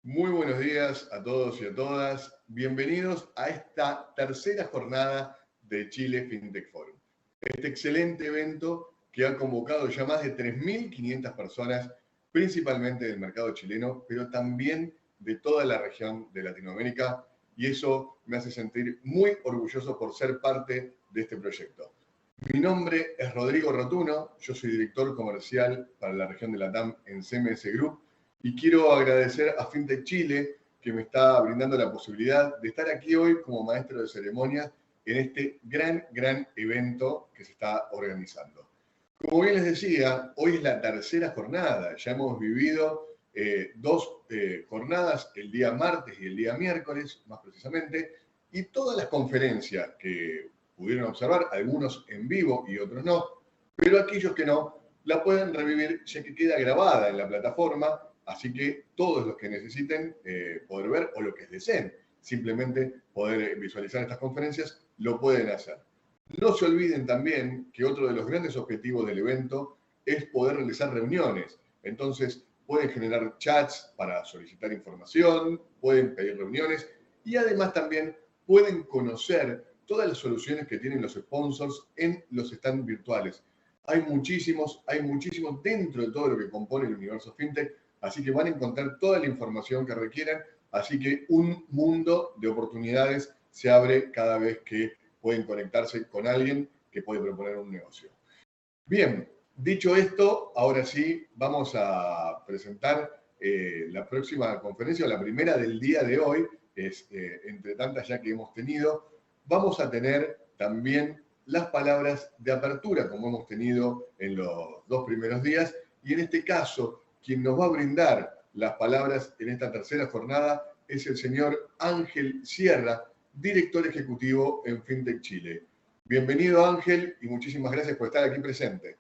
Muy buenos días a todos y a todas. Bienvenidos a esta tercera jornada de Chile FinTech Forum. Este excelente evento que ha convocado ya más de 3.500 personas, principalmente del mercado chileno, pero también de toda la región de Latinoamérica, y eso me hace sentir muy orgulloso por ser parte de este proyecto. Mi nombre es Rodrigo Rotuno, yo soy director comercial para la región de Latam en CMS Group, y quiero agradecer a FinTech Chile que me está brindando la posibilidad de estar aquí hoy como maestro de ceremonias en este gran evento que se está organizando. Como bien les decía, hoy es la tercera jornada. Ya hemos vivido dos jornadas, el día martes y el día miércoles, más precisamente, y todas las conferencias que pudieron observar, algunos en vivo y otros no, pero aquellos que no, la pueden revivir ya que queda grabada en la plataforma. Así que todos los que necesiten poder ver o los que deseen simplemente poder visualizar estas conferencias, lo pueden hacer. No se olviden también que otro de los grandes objetivos del evento es poder realizar reuniones. Entonces, pueden generar chats para solicitar información, pueden pedir reuniones y además también pueden conocer todas las soluciones que tienen los sponsors en los stands virtuales. Hay muchísimos dentro de todo lo que compone el universo FinTech. Así que van a encontrar toda la información que requieran. Así que un mundo de oportunidades se abre cada vez que pueden conectarse con alguien que puede proponer un negocio. Bien, dicho esto, ahora sí vamos a presentar la próxima conferencia, o la primera del día de hoy, entre tantas ya que hemos tenido. Vamos a tener también las palabras de apertura, como hemos tenido en los dos primeros días, y en este caso, quien nos va a brindar las palabras en esta tercera jornada es el señor Ángel Sierra, director ejecutivo en FinTech Chile. Bienvenido, Ángel, y muchísimas gracias por estar aquí presente.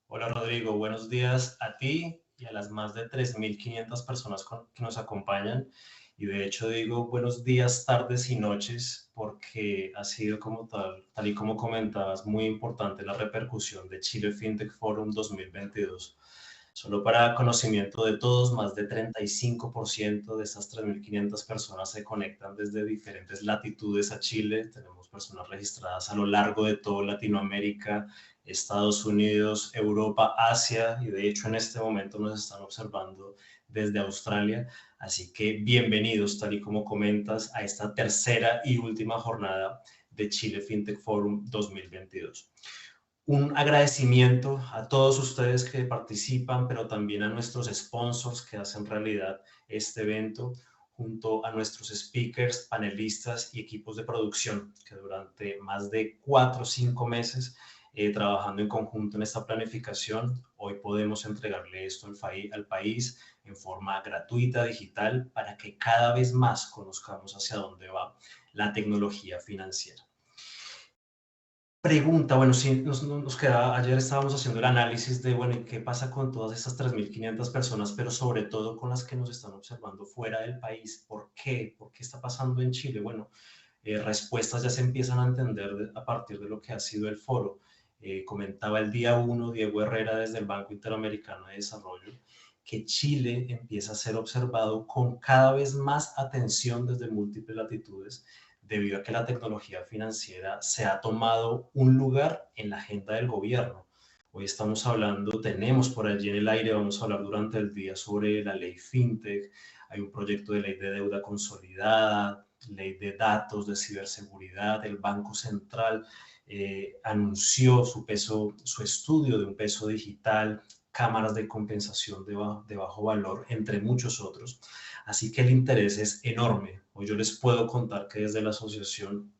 Hola Rodrigo, buenos días a ti y a las más de 3.500 personas que nos acompañan. Y de hecho digo buenos días, tardes y noches porque ha sido como tal y como comentabas, muy importante la repercusión de Chile FinTech Forum 2022. Solo para conocimiento de todos, más de 35% de estas 3.500 personas se conectan desde diferentes latitudes a Chile. Tenemos personas registradas a lo largo de toda Latinoamérica, Estados Unidos, Europa, Asia, y de hecho en este momento nos están observando desde Australia. Así que bienvenidos, tal y como comentas, a esta tercera y última jornada de Chile FinTech Forum 2022. Un agradecimiento a todos ustedes que participan, pero también a nuestros sponsors que hacen realidad este evento, junto a nuestros speakers, panelistas y equipos de producción que durante más de 4 o 5 meses trabajando en conjunto en esta planificación, hoy podemos entregarle esto al país en forma gratuita, digital, para que cada vez más conozcamos hacia dónde va la tecnología financiera. Pregunta, bueno, sí, nos queda, ayer estábamos haciendo el análisis de, bueno, ¿qué pasa con todas estas 3.500 personas, pero sobre todo con las que nos están observando fuera del país? ¿Por qué? ¿Por qué está pasando en Chile? Bueno, respuestas ya se empiezan a entender a partir de lo que ha sido el foro. Comentaba el día 1 Diego Herrera desde el Banco Interamericano de Desarrollo que Chile empieza a ser observado con cada vez más atención desde múltiples latitudes, debido a que la tecnología financiera se ha tomado un lugar en la agenda del gobierno. Hoy estamos hablando, tenemos por allí en el aire, vamos a hablar durante el día sobre la ley FinTech, hay un proyecto de ley de deuda consolidada, ley de datos, de ciberseguridad. El Banco Central anunció su estudio de un peso digital, cámaras de compensación de bajo valor, entre muchos otros. Así que el interés es enorme. Hoy yo les puedo contar que desde la asociación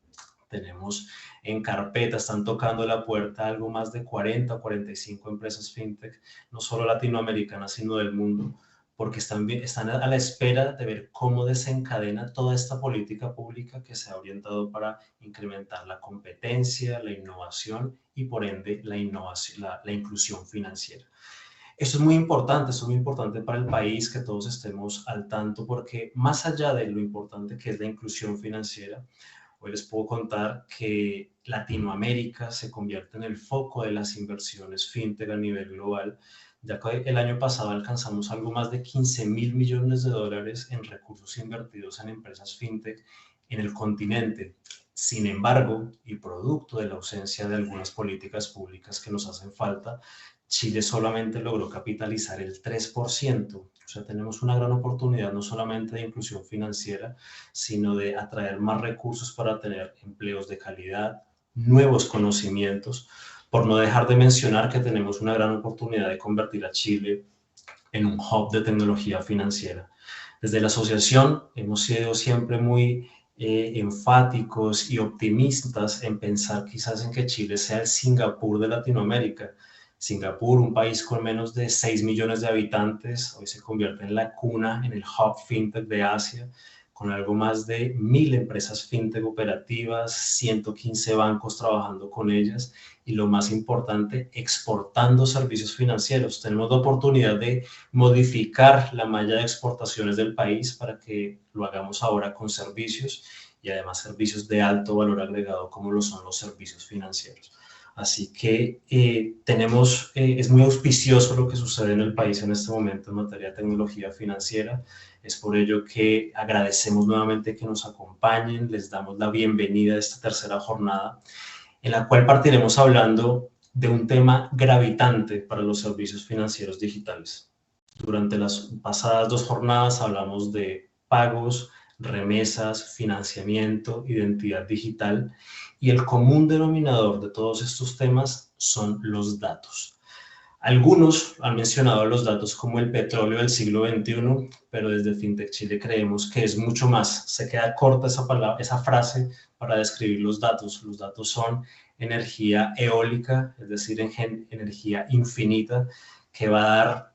tenemos en carpeta, están tocando la puerta algo más de 40 o 45 empresas fintech, no solo latinoamericanas, sino del mundo, porque están a la espera de ver cómo desencadena toda esta política pública que se ha orientado para incrementar la competencia, la innovación y por ende la inclusión financiera. Eso es muy importante para el país que todos estemos al tanto, porque más allá de lo importante que es la inclusión financiera, hoy les puedo contar que Latinoamérica se convierte en el foco de las inversiones fintech a nivel global, ya que el año pasado alcanzamos algo más de 15.000 millones de dólares en recursos invertidos en empresas fintech en el continente. Sin embargo, y producto de la ausencia de algunas políticas públicas que nos hacen falta, Chile solamente logró capitalizar el 3%. O sea, tenemos una gran oportunidad no solamente de inclusión financiera, sino de atraer más recursos para tener empleos de calidad, nuevos conocimientos, por no dejar de mencionar que tenemos una gran oportunidad de convertir a Chile en un hub de tecnología financiera. Desde la asociación hemos sido siempre muy enfáticos y optimistas en pensar quizás en que Chile sea el Singapur de Latinoamérica. Singapur, un país con menos de 6 millones de habitantes, hoy se convierte en la cuna, en el hub fintech de Asia, con algo más de 1.000 empresas fintech operativas, 115 bancos trabajando con ellas y lo más importante, exportando servicios financieros. Tenemos la oportunidad de modificar la malla de exportaciones del país para que lo hagamos ahora con servicios y además servicios de alto valor agregado como lo son los servicios financieros. Así que es muy auspicioso lo que sucede en el país en este momento en materia de tecnología financiera. Es por ello que agradecemos nuevamente que nos acompañen, les damos la bienvenida a esta tercera jornada, en la cual partiremos hablando de un tema gravitante para los servicios financieros digitales. Durante las pasadas 2 jornadas hablamos de pagos, remesas, financiamiento, identidad digital, y el común denominador de todos estos temas son los datos. Algunos han mencionado los datos como el petróleo del siglo XXI, pero desde FinTech Chile creemos que es mucho más. Se queda corta esa frase para describir los datos. Los datos son energía eólica, es decir, energía infinita, que va a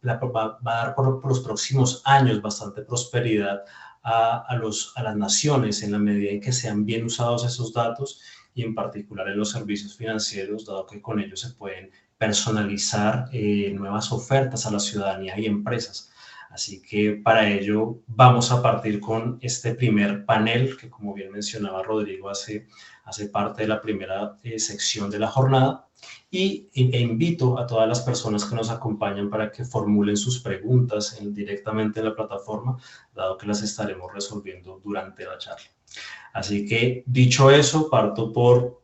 dar por los próximos años bastante prosperidad a las naciones en la medida en que sean bien usados esos datos y en particular en los servicios financieros, dado que con ellos se pueden personalizar nuevas ofertas a la ciudadanía y empresas. Así que para ello vamos a partir con este primer panel que, como bien mencionaba Rodrigo, hace parte de la primera sección de la jornada, e invito a todas las personas que nos acompañan para que formulen sus preguntas directamente en la plataforma, dado que las estaremos resolviendo durante la charla. Así que, dicho eso, parto por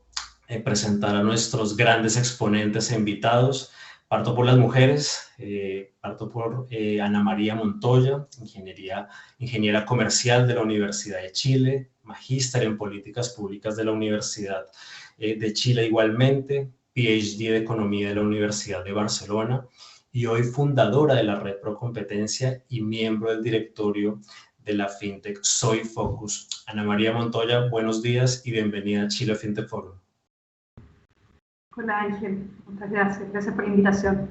presentar a nuestros grandes exponentes e invitados. Parto por las mujeres, parto por Ana María Montoya, ingeniera comercial de la Universidad de Chile, magíster en políticas públicas de la Universidad de Chile igualmente, PhD de Economía de la Universidad de Barcelona y hoy fundadora de la Red Pro Competencia y miembro del directorio de la FinTech Soy Focus. Ana María Montoya, buenos días y bienvenida a Chile FinTech Forum. Hola Ángel, muchas gracias. Gracias por la invitación.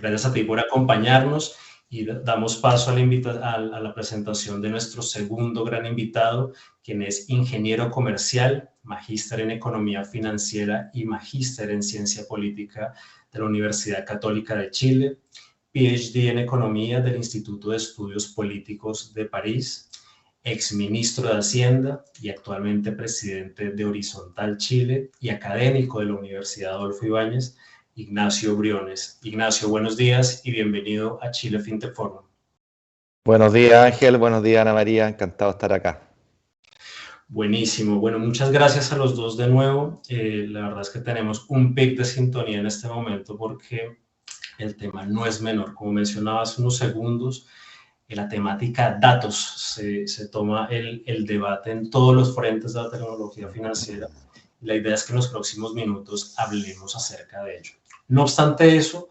Gracias a ti por acompañarnos y damos paso a la presentación de nuestro segundo gran invitado, quien es ingeniero comercial, magíster en economía financiera y magíster en ciencia política de la Universidad Católica de Chile, PhD en economía del Instituto de Estudios Políticos de París, exministro de Hacienda y actualmente presidente de Horizontal Chile y académico de la Universidad Adolfo Ibáñez, Ignacio Briones. Ignacio, buenos días y bienvenido a Chile FinTech Forum. Buenos días Ángel, buenos días Ana María, encantado de estar acá. Buenísimo, bueno, muchas gracias a los dos de nuevo. La verdad es que tenemos un pic de sintonía en este momento porque el tema no es menor. Como mencionaba hace unos segundos, la temática datos se toma el debate en todos los frentes de la tecnología financiera. La idea es que en los próximos minutos hablemos acerca de ello. No obstante eso,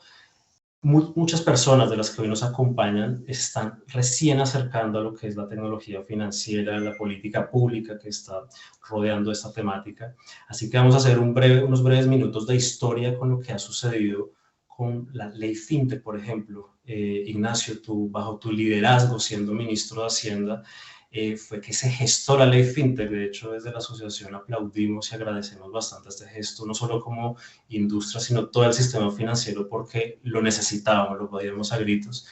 muchas personas de las que hoy nos acompañan están recién acercando a lo que es la tecnología financiera, la política pública que está rodeando esta temática. Así que vamos a hacer unos breves minutos de historia con lo que ha sucedido con la ley FinTech, por ejemplo. Ignacio, bajo tu liderazgo siendo ministro de Hacienda, fue que se gestó la ley FinTech. De hecho, desde la asociación aplaudimos y agradecemos bastante este gesto, no solo como industria, sino todo el sistema financiero, porque lo necesitábamos, lo pedíamos a gritos.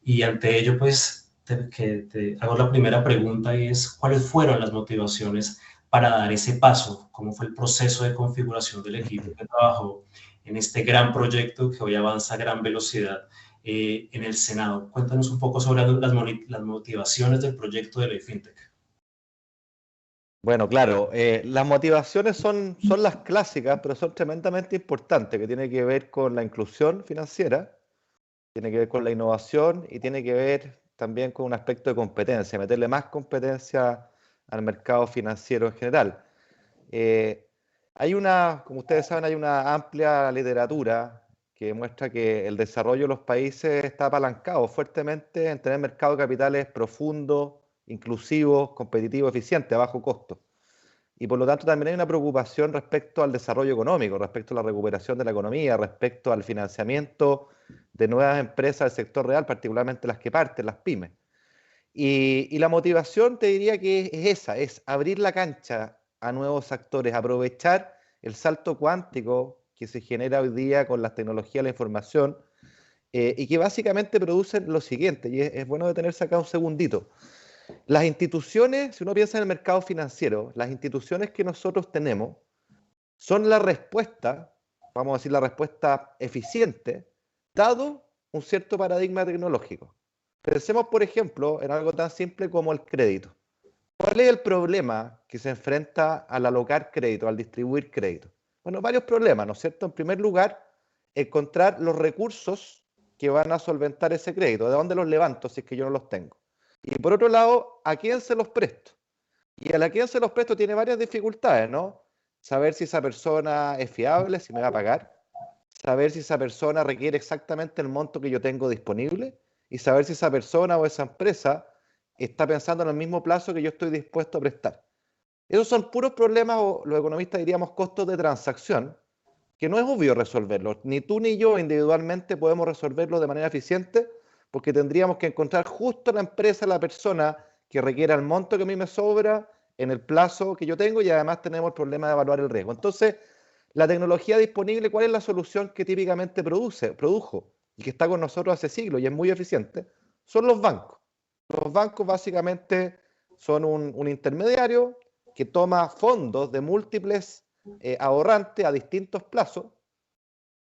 Y ante ello, pues, te hago la primera pregunta y es, ¿cuáles fueron las motivaciones para dar ese paso? ¿Cómo fue el proceso de configuración del equipo que trabajó en este gran proyecto que hoy avanza a gran velocidad en el Senado. Cuéntanos un poco sobre las motivaciones del proyecto de ley FinTech. Bueno, claro, las motivaciones son las clásicas, pero son tremendamente importantes, que tiene que ver con la inclusión financiera, tiene que ver con la innovación y tiene que ver también con un aspecto de competencia, meterle más competencia al mercado financiero en general. Como ustedes saben, hay una amplia literatura que muestra que el desarrollo de los países está apalancado fuertemente en tener mercados de capitales profundos, inclusivos, competitivos, eficientes, a bajo costo. Y por lo tanto también hay una preocupación respecto al desarrollo económico, respecto a la recuperación de la economía, respecto al financiamiento de nuevas empresas del sector real, particularmente las que parten, las pymes. Y la motivación te diría que es esa, es abrir la cancha a nuevos actores, aprovechar el salto cuántico que se genera hoy día con las tecnologías de la información y que básicamente producen lo siguiente, y es bueno detenerse acá un segundito. Las instituciones, si uno piensa en el mercado financiero, las instituciones que nosotros tenemos son la respuesta, vamos a decir la respuesta eficiente, dado un cierto paradigma tecnológico. Pensemos, por ejemplo, en algo tan simple como el crédito. ¿Cuál es el problema que se enfrenta al alocar crédito, al distribuir crédito? Bueno, varios problemas, ¿no es cierto? En primer lugar, encontrar los recursos que van a solventar ese crédito. ¿De dónde los levanto si es que yo no los tengo? Y por otro lado, ¿a quién se los presto? Y a la quien se los presto tiene varias dificultades, ¿no? Saber si esa persona es fiable, si me va a pagar. Saber si esa persona requiere exactamente el monto que yo tengo disponible. Y saber si esa persona o esa empresa está pensando en el mismo plazo que yo estoy dispuesto a prestar. Esos son puros problemas, o los economistas diríamos costos de transacción, que no es obvio resolverlos. Ni tú ni yo individualmente podemos resolverlos de manera eficiente, porque tendríamos que encontrar justo la empresa, la persona que requiera el monto que a mí me sobra en el plazo que yo tengo, y además tenemos el problema de evaluar el riesgo. Entonces, la tecnología disponible, ¿cuál es la solución que típicamente produjo y que está con nosotros hace siglos y es muy eficiente? Son los bancos. Los bancos básicamente son un intermediario que toma fondos de múltiples ahorrantes a distintos plazos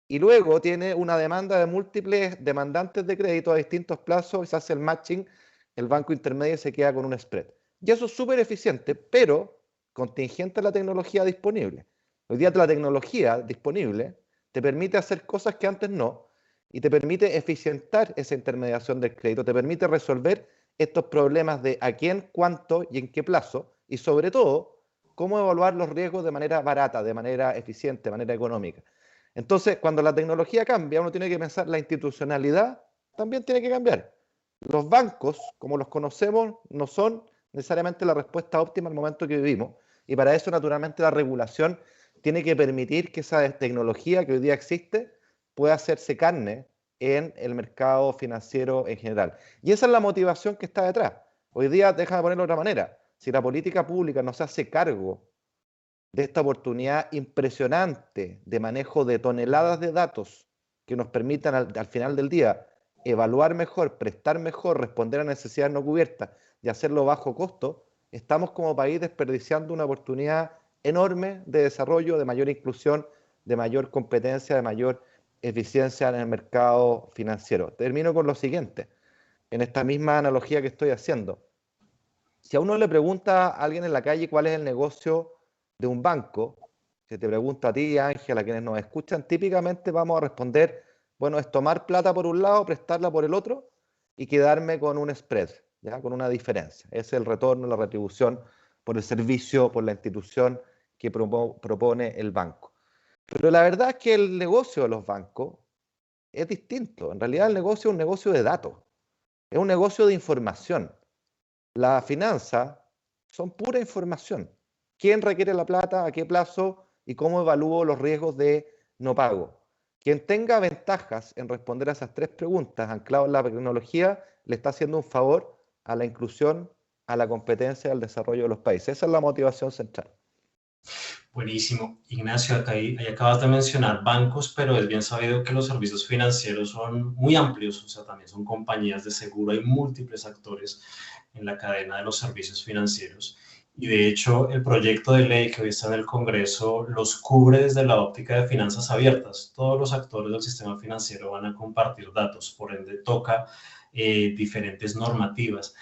y luego tiene una demanda de múltiples demandantes de crédito a distintos plazos y se hace el matching, el banco intermedio se queda con un spread. Y eso es súper eficiente, pero contingente a la tecnología disponible. Hoy día la tecnología disponible te permite hacer cosas que antes no, y te permite eficientar esa intermediación del crédito, te permite resolver estos problemas de a quién, cuánto y en qué plazo, y sobre todo, cómo evaluar los riesgos de manera barata, de manera eficiente, de manera económica. Entonces, cuando la tecnología cambia, uno tiene que pensar la institucionalidad también tiene que cambiar. Los bancos, como los conocemos, no son necesariamente la respuesta óptima al momento que vivimos, y para eso, naturalmente, la regulación tiene que permitir que esa tecnología que hoy día existe pueda hacerse carne en el mercado financiero en general. Y esa es la motivación que está detrás. Hoy día, déjame ponerlo de otra manera, si la política pública no se hace cargo de esta oportunidad impresionante de manejo de toneladas de datos que nos permitan al final del día evaluar mejor, prestar mejor, responder a necesidades no cubiertas y hacerlo bajo costo, estamos como país desperdiciando una oportunidad enorme de desarrollo, de mayor inclusión, de mayor competencia, de mayor eficiencia en el mercado financiero. Termino con lo siguiente, en esta misma analogía que estoy haciendo. Si a uno le pregunta a alguien en la calle cuál es el negocio de un banco, si te pregunto a ti, Ángel, a quienes nos escuchan, típicamente vamos a responder, bueno, es tomar plata por un lado, prestarla por el otro y quedarme con un spread, ¿ya? Con una diferencia. Ese es el retorno, la retribución por el servicio, por la institución que propone el banco. Pero la verdad es que el negocio de los bancos es distinto. En realidad el negocio es un negocio de datos, es un negocio de información. Las finanzas son pura información. ¿Quién requiere la plata? ¿A qué plazo? ¿Y cómo evalúo los riesgos de no pago? Quien tenga ventajas en responder a esas tres preguntas ancladas en la tecnología le está haciendo un favor a la inclusión, a la competencia y al desarrollo de los países. Esa es la motivación central. Buenísimo. Ignacio, ahí acabas de mencionar bancos, pero es bien sabido que los servicios financieros son muy amplios, o sea, también son compañías de seguro, hay múltiples actores en la cadena de los servicios financieros. Y de hecho, el proyecto de ley que hoy está en el Congreso los cubre desde la óptica de finanzas abiertas. Todos los actores del sistema financiero van a compartir datos, por ende toca diferentes normativas.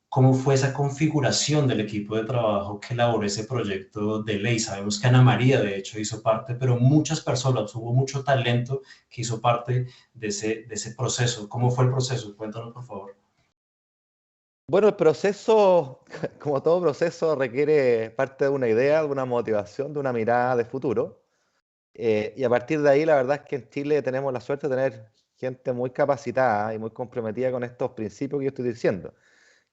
¿Cómo fue esa configuración del equipo de trabajo que elaboró ese proyecto de ley? Sabemos que Ana María, de hecho, hizo parte, pero muchas personas, hubo mucho talento que hizo parte de ese proceso. ¿Cómo fue el proceso? Cuéntanos, por favor. Bueno, el proceso, como todo proceso, requiere parte de una idea, de una motivación, de una mirada de futuro. Y a partir de ahí, la verdad es que en Chile tenemos la suerte de tener gente muy capacitada y muy comprometida con estos principios que yo estoy diciendo.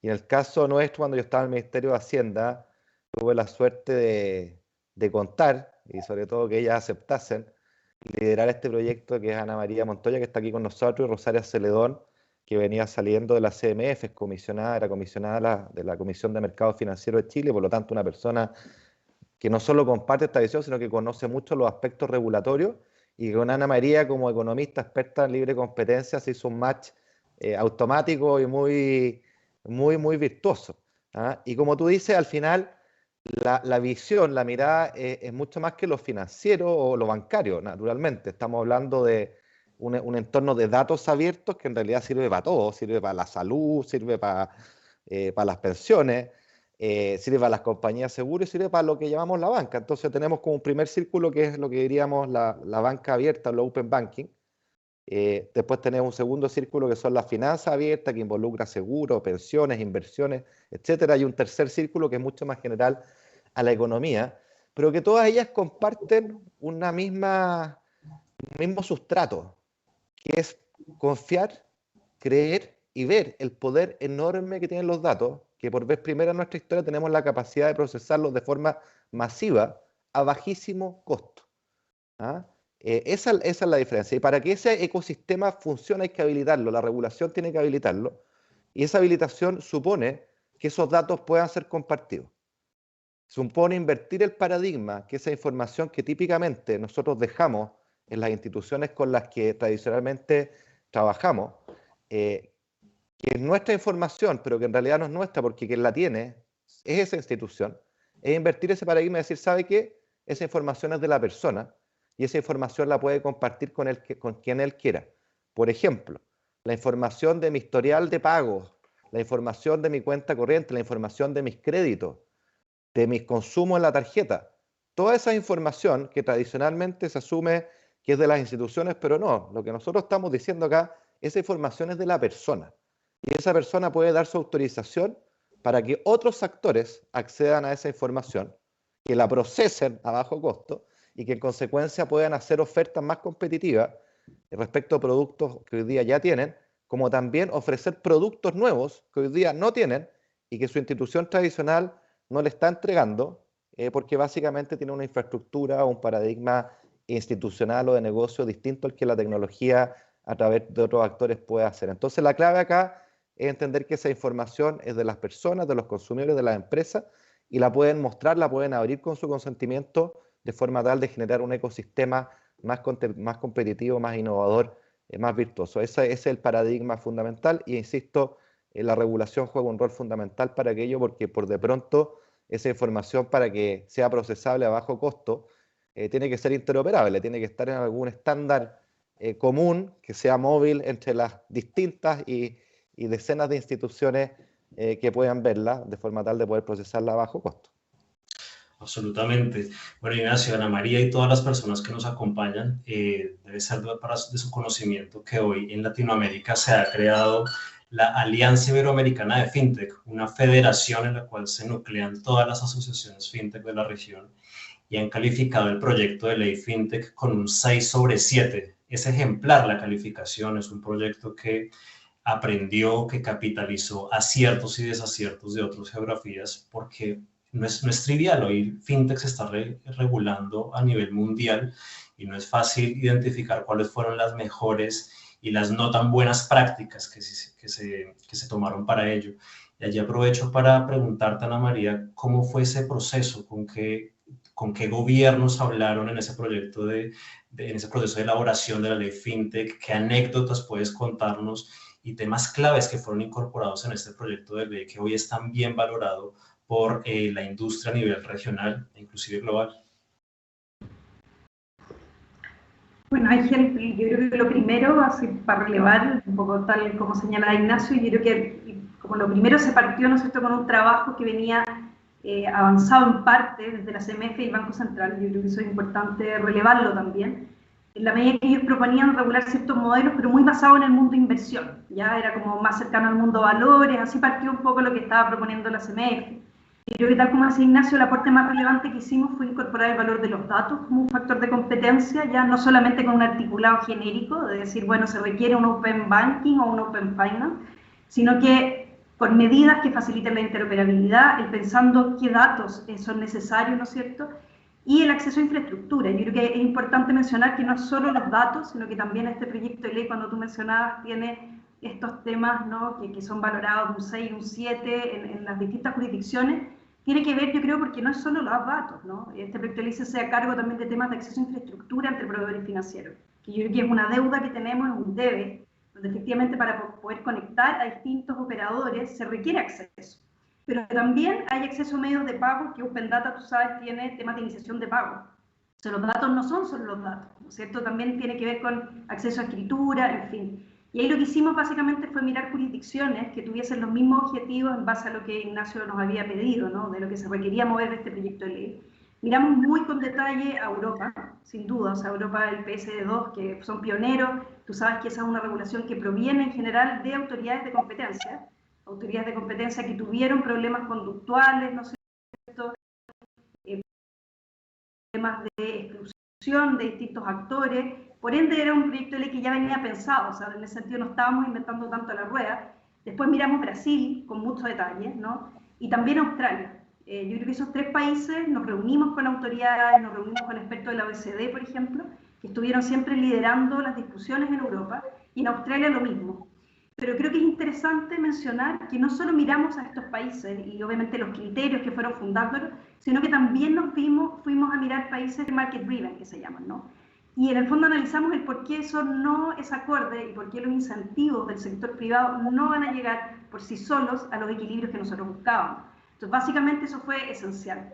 Y en el caso nuestro, cuando yo estaba en el Ministerio de Hacienda, tuve la suerte de contar, y sobre todo que ellas aceptasen, liderar este proyecto, que es Ana María Montoya, que está aquí con nosotros, y Rosaria Celedón, que venía saliendo de la CMF, era comisionada de la Comisión de Mercado Financiero de Chile, por lo tanto una persona que no solo comparte esta visión, sino que conoce mucho los aspectos regulatorios, y con Ana María, como economista experta en libre competencia, se hizo un match automático y muy virtuoso. ¿Ah? Y como tú dices, al final la visión, la mirada es mucho más que lo financiero o lo bancario, naturalmente. Estamos hablando de un entorno de datos abiertos que en realidad sirve para todo, sirve para la salud, sirve para las pensiones, sirve para las compañías de seguros y sirve para lo que llamamos la banca. Entonces tenemos como un primer círculo que es lo que diríamos la banca abierta, el open banking. Después tenemos un segundo círculo que son las finanzas abiertas, que involucra seguros, pensiones, inversiones, etcétera. Y un tercer círculo que es mucho más general a la economía, pero que todas ellas comparten un mismo sustrato, que es confiar, creer y ver el poder enorme que tienen los datos, que por vez primera en nuestra historia tenemos la capacidad de procesarlos de forma masiva a bajísimo costo. ¿Ah? Esa es la diferencia. Y para que ese ecosistema funcione hay que habilitarlo, la regulación tiene que habilitarlo, y esa habilitación supone que esos datos puedan ser compartidos. Supone invertir el paradigma, que esa información que típicamente nosotros dejamos en las instituciones con las que tradicionalmente trabajamos, que es nuestra información, pero que en realidad no es nuestra, porque quien la tiene es esa institución, es invertir ese paradigma y decir, ¿sabe qué? Esa información es de la persona, y esa información la puede compartir con quien él quiera. Por ejemplo, la información de mi historial de pagos, la información de mi cuenta corriente, la información de mis créditos, de mis consumos en la tarjeta. Toda esa información que tradicionalmente se asume que es de las instituciones, pero no. Lo que nosotros estamos diciendo acá, esa información es de la persona. Y esa persona puede dar su autorización para que otros actores accedan a esa información, que la procesen a bajo costo, y que en consecuencia puedan hacer ofertas más competitivas respecto a productos que hoy día ya tienen, como también ofrecer productos nuevos que hoy día no tienen y que su institución tradicional no le está entregando, porque básicamente tiene una infraestructura o un paradigma institucional o de negocio distinto al que la tecnología a través de otros actores puede hacer. Entonces la clave acá es entender que esa información es de las personas, de los consumidores, de las empresas, y la pueden mostrar, la pueden abrir con su consentimiento, de forma tal de generar un ecosistema más competitivo, más innovador, más virtuoso. Ese es el paradigma fundamental y, insisto, la regulación juega un rol fundamental para aquello, porque por de pronto esa información, para que sea procesable a bajo costo, tiene que ser interoperable, tiene que estar en algún estándar común que sea móvil entre las distintas y decenas de instituciones que puedan verla, de forma tal de poder procesarla a bajo costo. Absolutamente. Bueno, Ignacio, Ana María y todas las personas que nos acompañan, debe ser de su conocimiento que hoy en Latinoamérica se ha creado la Alianza Iberoamericana de FinTech, una federación en la cual se nuclean todas las asociaciones FinTech de la región, y han calificado el proyecto de ley FinTech con un 6/7. Es ejemplar la calificación, es un proyecto que aprendió, que capitalizó aciertos y desaciertos de otras geografías, porque no es trivial. Hoy FinTech se está regulando a nivel mundial y no es fácil identificar cuáles fueron las mejores y las no tan buenas prácticas que se tomaron para ello. Y allí aprovecho para preguntarte, Ana María, ¿cómo fue ese proceso? ¿Con qué gobiernos hablaron en ese proyecto en ese proceso de elaboración de la ley FinTech? ¿Qué anécdotas puedes contarnos y temas claves que fueron incorporados en este proyecto de ley que hoy es tan bien valorado por la industria a nivel regional e inclusive global? Bueno, Ángel, yo creo que lo primero, así para relevar, un poco tal como señala Ignacio, yo creo que como lo primero se partió, ¿no es cierto?, con un trabajo que venía avanzado en parte desde la CMF y el Banco Central. Yo creo que eso es importante relevarlo también. En la medida que ellos proponían regular ciertos modelos, pero muy basado en el mundo de inversión, ya era como más cercano al mundo de valores, así partió un poco lo que estaba proponiendo la CMF. Y creo que tal como decía Ignacio, el aporte más relevante que hicimos fue incorporar el valor de los datos como un factor de competencia, ya no solamente con un articulado genérico, de decir, bueno, se requiere un Open Banking o un Open Finance, sino que con medidas que faciliten la interoperabilidad, el pensando qué datos son necesarios, ¿no es cierto?, y el acceso a infraestructura. Yo creo que es importante mencionar que no solo los datos, sino que también este proyecto de ley, cuando tú mencionabas, tiene estos temas, ¿no?, que son valorados de un 6 y un 7 en las distintas jurisdicciones. Tiene que ver, yo creo, porque no es solo los datos, ¿no? Este proyecto de ley se hace a cargo también de temas de acceso a infraestructura entre proveedores financieros, que yo creo que es una deuda que tenemos, es un debe, donde efectivamente para poder conectar a distintos operadores se requiere acceso. Pero también hay acceso a medios de pago, que Open Data, tú sabes, tiene temas de iniciación de pago. O sea, los datos no son solo los datos, ¿no es cierto? También tiene que ver con acceso a escritura, en fin. Y ahí lo que hicimos básicamente fue mirar jurisdicciones que tuviesen los mismos objetivos en base a lo que Ignacio nos había pedido, ¿no?, de lo que se requería mover de este proyecto de ley. Miramos muy con detalle a Europa, sin duda, o sea, Europa, el PSD2, que son pioneros. Tú sabes que esa es una regulación que proviene en general de autoridades de competencia que tuvieron problemas conductuales, ¿no es cierto?, temas de exclusión de distintos actores. Por ende, era un proyecto de ley que ya venía pensado, o sea, en ese sentido no estábamos inventando tanto la rueda. Después miramos Brasil con mucho detalle, ¿no?, y también Australia. Yo creo que esos tres países nos reunimos con autoridades, nos reunimos con expertos de la OECD, por ejemplo, que estuvieron siempre liderando las discusiones en Europa, y en Australia lo mismo. Pero creo que es interesante mencionar que no solo miramos a estos países y obviamente los criterios que fueron fundándolos, sino que también fuimos a mirar países market driven, que se llaman, ¿no? Y en el fondo analizamos el por qué eso no es acorde y por qué los incentivos del sector privado no van a llegar por sí solos a los equilibrios que nosotros buscábamos. Entonces, básicamente eso fue esencial.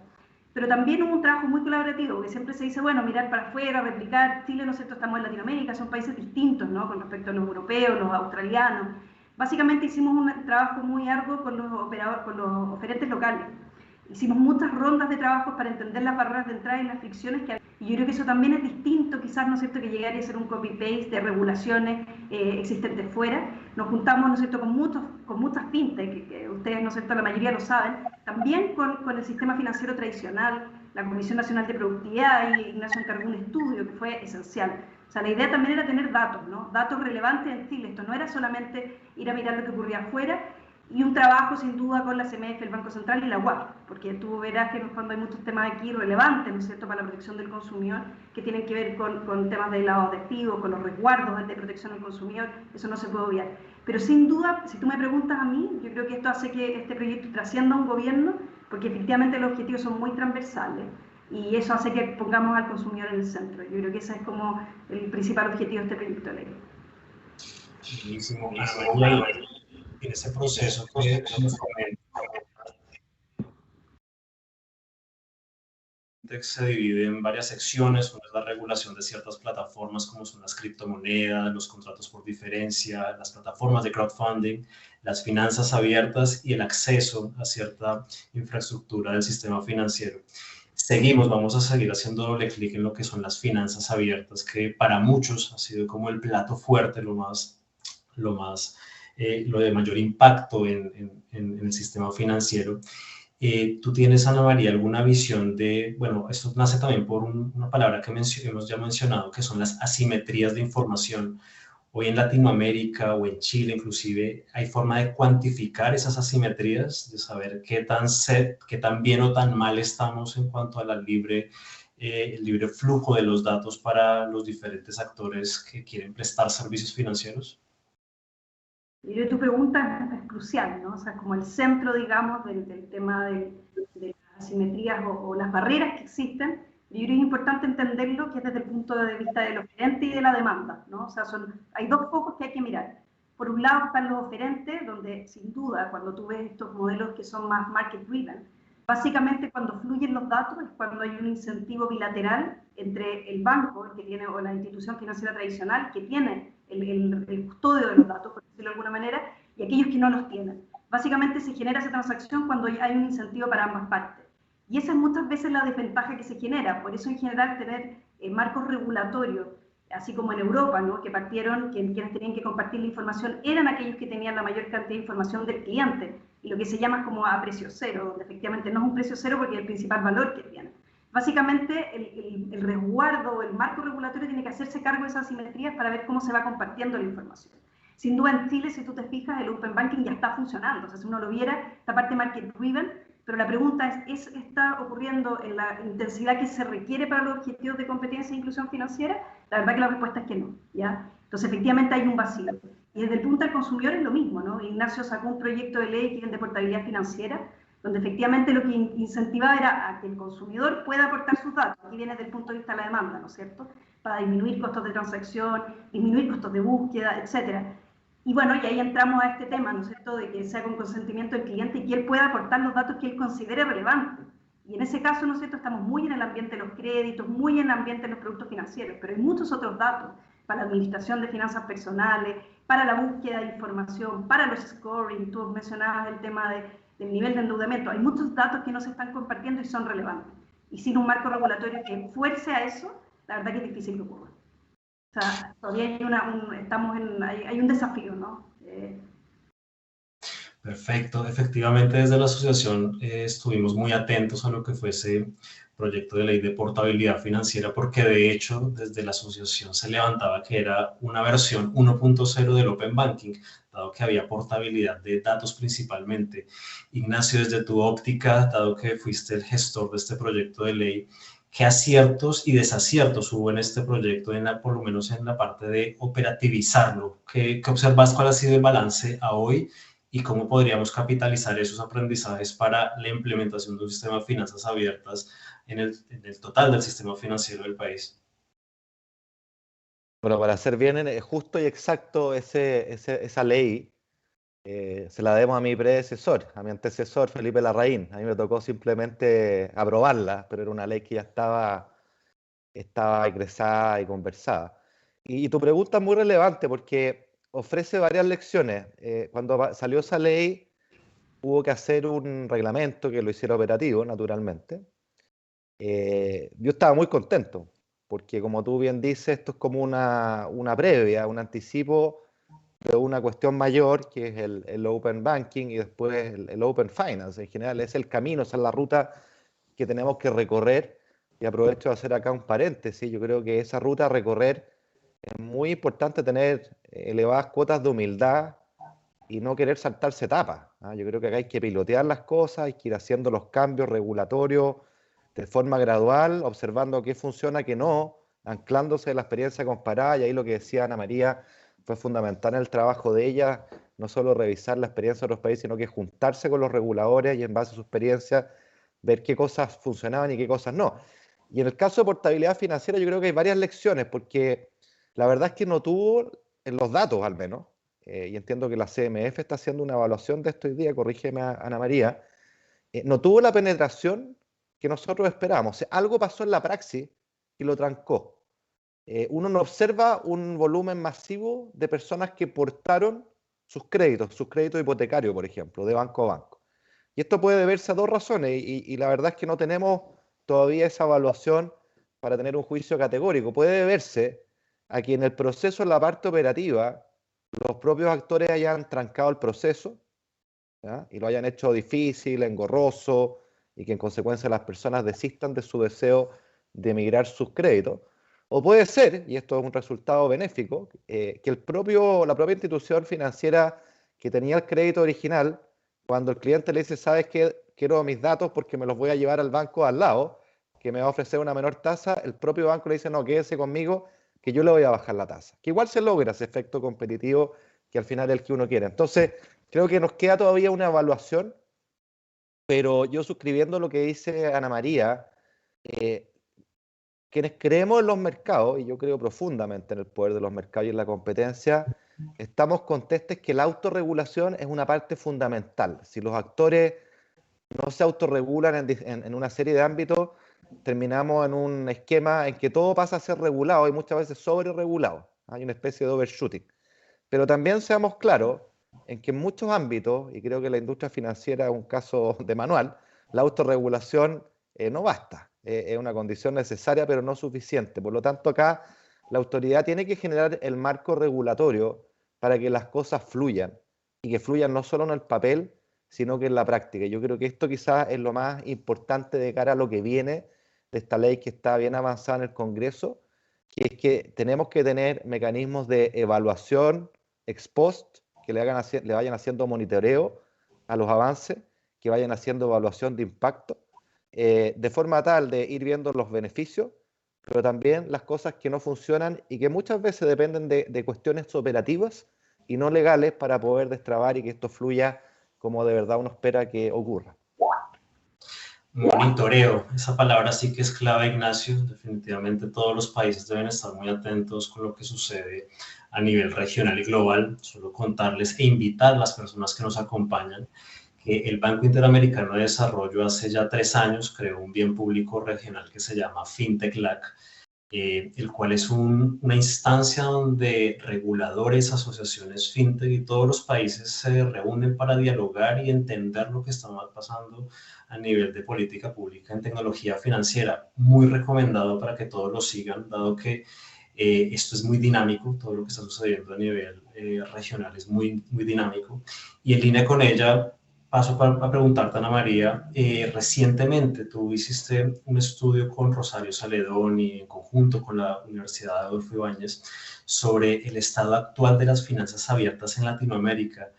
Pero también hubo un trabajo muy colaborativo, que siempre se dice, bueno, mirar para afuera, replicar. Chile, ¿no es cierto?, estamos en Latinoamérica, son países distintos, ¿no?, con respecto a los europeos, los australianos. Básicamente hicimos un trabajo muy arduo con los oferentes locales. Hicimos muchas rondas de trabajo para entender las barreras de entrada y las fricciones que había. Y yo creo que eso también es distinto, quizás, ¿no es cierto?, que llegar y hacer un copy-paste de regulaciones existentes fuera. Nos juntamos, ¿no es cierto?, con muchas fintech, que ustedes, ¿no es cierto?, la mayoría lo saben, también con el sistema financiero tradicional, la Comisión Nacional de Productividad, y Ignacio encargó un estudio que fue esencial. O sea, la idea también era tener datos, ¿no?, datos relevantes en Chile. Esto no era solamente ir a mirar lo que ocurría afuera, y un trabajo sin duda con la CMF, el Banco Central y la UAP, porque tú verás que en el fondo hay muchos temas aquí relevantes, ¿no es cierto?, para la protección del consumidor, que tienen que ver con temas de lavado de activos, con los resguardos de protección del consumidor. Eso no se puede obviar. Pero sin duda, si tú me preguntas a mí, yo creo que esto hace que este proyecto trascienda a un gobierno, porque efectivamente los objetivos son muy transversales, y eso hace que pongamos al consumidor en el centro. Yo creo que ese es como el principal objetivo de este proyecto de ley. Buenísimo. Ana María, en ese proceso que nos comenta, se divide en varias secciones. Una es la regulación de ciertas plataformas, como son las criptomonedas, los contratos por diferencia, las plataformas de crowdfunding, las finanzas abiertas y el acceso a cierta infraestructura del sistema financiero. Vamos a seguir haciendo doble clic en lo que son las finanzas abiertas, que para muchos ha sido como el plato fuerte, lo de mayor impacto en el sistema financiero. ¿Tú tienes, Ana María, alguna visión de, bueno, esto nace también por una palabra que hemos ya mencionado, que son las asimetrías de información? Hoy en Latinoamérica o en Chile inclusive, ¿hay forma de cuantificar esas asimetrías, de saber qué tan bien o tan mal estamos en cuanto a el libre flujo de los datos para los diferentes actores que quieren prestar servicios financieros? Yo creo que tu pregunta es crucial, ¿no? O sea, como el centro, digamos, del tema de las asimetrías o las barreras que existen. Yo creo que es importante entenderlo, que es desde el punto de vista del oferente y de la demanda, ¿no? O sea, hay dos focos que hay que mirar. Por un lado están los oferentes, donde sin duda, cuando tú ves estos modelos que son más market driven, Básicamente, cuando fluyen los datos es cuando hay un incentivo bilateral entre el banco el que tiene, o la institución financiera tradicional que tiene el custodio de los datos, por decirlo de alguna manera, y aquellos que no los tienen. Básicamente se genera esa transacción cuando hay un incentivo para ambas partes. Y esa es muchas veces la desventaja que se genera. Por eso, en general, tener marcos regulatorios, así como en Europa, ¿no? Que partieron, quienes tenían que compartir la información eran aquellos que tenían la mayor cantidad de información del cliente, y lo que se llama como a precio cero, donde efectivamente no es un precio cero porque es el principal valor que tiene. Básicamente, el resguardo, el marco regulatorio tiene que hacerse cargo de esas asimetrías para ver cómo se va compartiendo la información. Sin duda, en Chile, si tú te fijas, el Open Banking ya está funcionando. O sea, si uno lo viera, esta parte market driven, pero la pregunta es ¿está ocurriendo en la intensidad que se requiere para los objetivos de competencia e inclusión financiera? La verdad que la respuesta es que no, ¿ya? Entonces, efectivamente, hay un vacío. Y desde el punto del consumidor es lo mismo, ¿no? Ignacio sacó un proyecto de ley que es el de portabilidad financiera, donde efectivamente lo que incentivaba era a que el consumidor pueda aportar sus datos. Aquí viene desde el punto de vista de la demanda, ¿no es cierto? Para disminuir costos de transacción, disminuir costos de búsqueda, etcétera. Y bueno, y ahí entramos a este tema, ¿no es cierto?, de que sea con consentimiento del cliente y que él pueda aportar los datos que él considere relevantes. Y en ese caso, ¿no es cierto?, estamos muy en el ambiente de los créditos, muy en el ambiente de los productos financieros, pero hay muchos otros datos para la administración de finanzas personales, para la búsqueda de información, para los scoring. Tú mencionabas el tema del nivel de endeudamiento. Hay muchos datos que no se están compartiendo y son relevantes. Y sin un marco regulatorio que fuerce a eso, la verdad que es difícil que ocurra. O sea, todavía hay un desafío, ¿no? Perfecto. Efectivamente, desde la asociación estuvimos muy atentos a lo que fue ese proyecto de ley de portabilidad financiera, porque de hecho desde la asociación se levantaba que era una versión 1.0 del Open Banking, dado que había portabilidad de datos principalmente. Ignacio, desde tu óptica, dado que fuiste el gestor de este proyecto de ley, ¿qué aciertos y desaciertos hubo en este proyecto, por lo menos en la parte de operativizarlo? ¿Qué observas? ¿Cuál ha sido el balance a hoy? ¿Y cómo podríamos capitalizar esos aprendizajes para la implementación de un sistema de finanzas abiertas en el total del sistema financiero del país? Bueno, para ser bien justo y exacto, esa ley se la demos a mi predecesor, a mi antecesor Felipe Larraín. A mí me tocó simplemente aprobarla, pero era una ley que ya estaba egresada y conversada. Y tu pregunta es muy relevante porque ofrece varias lecciones. Cuando salió esa ley, hubo que hacer un reglamento que lo hiciera operativo, naturalmente. Yo estaba muy contento, porque como tú bien dices, esto es como una previa, un anticipo de una cuestión mayor, que es el Open Banking y después el Open Finance. En general, es el camino, esa es la ruta que tenemos que recorrer. Y aprovecho de hacer acá un paréntesis. Yo creo que esa ruta a recorrer es muy importante tener elevadas cuotas de humildad y no querer saltarse etapas. Yo creo que acá hay que pilotear las cosas, hay que ir haciendo los cambios regulatorios de forma gradual, observando qué funciona, qué no, anclándose en la experiencia comparada. Y ahí lo que decía Ana María fue fundamental en el trabajo de ella, no solo revisar la experiencia de otros países, sino que juntarse con los reguladores y en base a su experiencia ver qué cosas funcionaban y qué cosas no. Y en el caso de portabilidad financiera yo creo que hay varias lecciones, porque la verdad es que no tuvo, en los datos al menos, y entiendo que la CMF está haciendo una evaluación de esto hoy día, corrígeme Ana María, no tuvo la penetración que nosotros esperábamos. O sea, algo pasó en la praxis que lo trancó. Uno no observa un volumen masivo de personas que portaron sus créditos hipotecarios, por ejemplo, de banco a banco. Y esto puede deberse a dos razones, y la verdad es que no tenemos todavía esa evaluación para tener un juicio categórico. Puede deberse a que en el proceso, en la parte operativa, los propios actores hayan trancado el proceso, ¿ya? Y lo hayan hecho difícil, engorroso, y que en consecuencia las personas desistan de su deseo de migrar sus créditos. O puede ser, y esto es un resultado benéfico, que la propia institución financiera que tenía el crédito original, cuando el cliente le dice, ¿sabes qué? Quiero mis datos porque me los voy a llevar al banco al lado, que me va a ofrecer una menor tasa, el propio banco le dice, no, quédese conmigo, que yo le voy a bajar la tasa. Que igual se logra ese efecto competitivo que al final es el que uno quiere. Entonces, creo que nos queda todavía una evaluación, pero yo suscribiendo lo que dice Ana María, quienes creemos en los mercados, y yo creo profundamente en el poder de los mercados y en la competencia, estamos conscientes que la autorregulación es una parte fundamental. Si los actores no se autorregulan en una serie de ámbitos, terminamos en un esquema en que todo pasa a ser regulado y muchas veces sobre-regulado. Hay una especie de overshooting. Pero también seamos claros en que en muchos ámbitos, y creo que la industria financiera es un caso de manual, la autorregulación no basta. Es una condición necesaria, pero no suficiente. Por lo tanto, acá la autoridad tiene que generar el marco regulatorio para que las cosas fluyan, y que fluyan no solo en el papel, sino que en la práctica. Yo creo que esto quizás es lo más importante de cara a lo que viene de esta ley que está bien avanzada en el Congreso, que es que tenemos que tener mecanismos de evaluación ex post, que le vayan haciendo monitoreo a los avances, que vayan haciendo evaluación de impacto, de forma tal de ir viendo los beneficios, pero también las cosas que no funcionan y que muchas veces dependen de cuestiones operativas y no legales para poder destrabar y que esto fluya como de verdad uno espera que ocurra. Monitoreo, esa palabra sí que es clave, Ignacio. Definitivamente todos los países deben estar muy atentos con lo que sucede a nivel regional y global. Solo contarles e invitar a las personas que nos acompañan que el Banco Interamericano de Desarrollo hace ya 3 años creó un bien público regional que se llama FinTech LAC, el cual es una instancia donde reguladores, asociaciones fintech y todos los países se reúnen para dialogar y entender lo que está pasando a nivel de política pública en tecnología financiera. Muy recomendado para que todos lo sigan, dado que esto es muy dinámico, todo lo que está sucediendo a nivel regional es muy, muy dinámico. Y en línea con ella, paso a preguntarte, Ana María, recientemente tú hiciste un estudio con Rosario Saledón y en conjunto con la Universidad de Adolfo Ibáñez sobre el estado actual de las finanzas abiertas en Latinoamérica.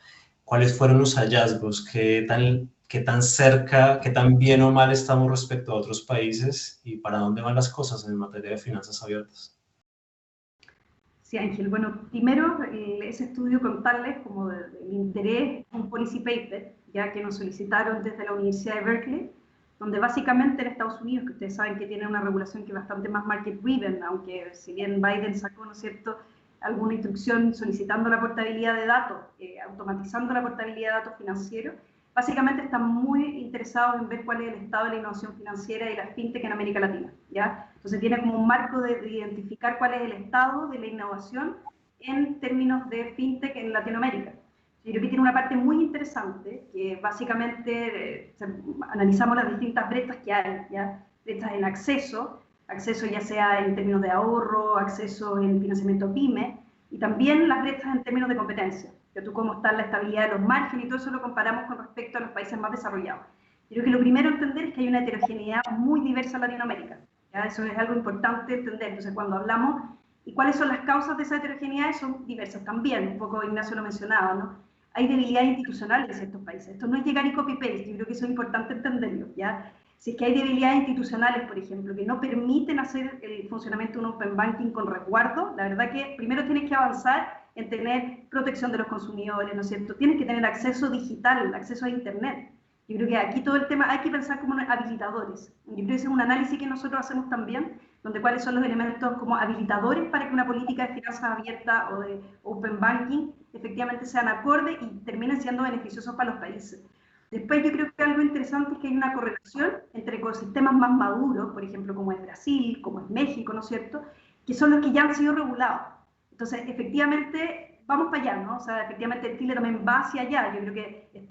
¿Cuáles fueron los hallazgos? ¿Qué tan cerca, qué tan bien o mal estamos respecto a otros países? ¿Y para dónde van las cosas en materia de finanzas abiertas? Sí, Ángel. Bueno, primero ese estudio contarles como del interés, un policy paper, ya que nos solicitaron desde la Universidad de Berkeley, donde básicamente en Estados Unidos, que ustedes saben que tiene una regulación que es bastante más market driven, aunque si bien Biden sacó, ¿no es cierto?, alguna instrucción solicitando la portabilidad de datos, automatizando la portabilidad de datos financieros, básicamente están muy interesados en ver cuál es el estado de la innovación financiera y la fintech en América Latina, ¿ya? Entonces tiene como un marco de identificar cuál es el estado de la innovación en términos de fintech en Latinoamérica. Yo creo que tiene una parte muy interesante, que básicamente analizamos las distintas brechas que hay, ¿ya? Brechas en acceso ya sea en términos de ahorro, acceso en financiamiento PYME, y también las brechas en términos de competencia, que tú cómo está la estabilidad de los márgenes, y todo eso lo comparamos con respecto a los países más desarrollados. Yo creo que lo primero a entender es que hay una heterogeneidad muy diversa en Latinoamérica, ¿ya? Eso es algo importante entender. Entonces, cuando hablamos, ¿y cuáles son las causas de esa heterogeneidad? Son diversas también, un poco Ignacio lo mencionaba, ¿no? Hay debilidades institucionales en ciertos países. Esto no es llegar y copy-paste, yo creo que eso es importante entenderlo, ¿ya? Si es que hay debilidades institucionales, por ejemplo, que no permiten hacer el funcionamiento de un open banking con resguardo, la verdad que primero tienes que avanzar en tener protección de los consumidores, ¿no es cierto? Tienes que tener acceso digital, acceso a Internet. Yo creo que aquí todo el tema hay que pensar como habilitadores. Yo creo que ese es un análisis que nosotros hacemos también, donde cuáles son los elementos como habilitadores para que una política de finanzas abiertas o de open banking efectivamente sean acorde y terminen siendo beneficiosos para los países. Después yo creo que algo interesante es que hay una correlación entre ecosistemas más maduros, por ejemplo, como es Brasil, como es México, ¿no es cierto?, que son los que ya han sido regulados. Entonces, efectivamente, vamos para allá, ¿no? O sea, efectivamente Chile también va hacia allá. Yo creo que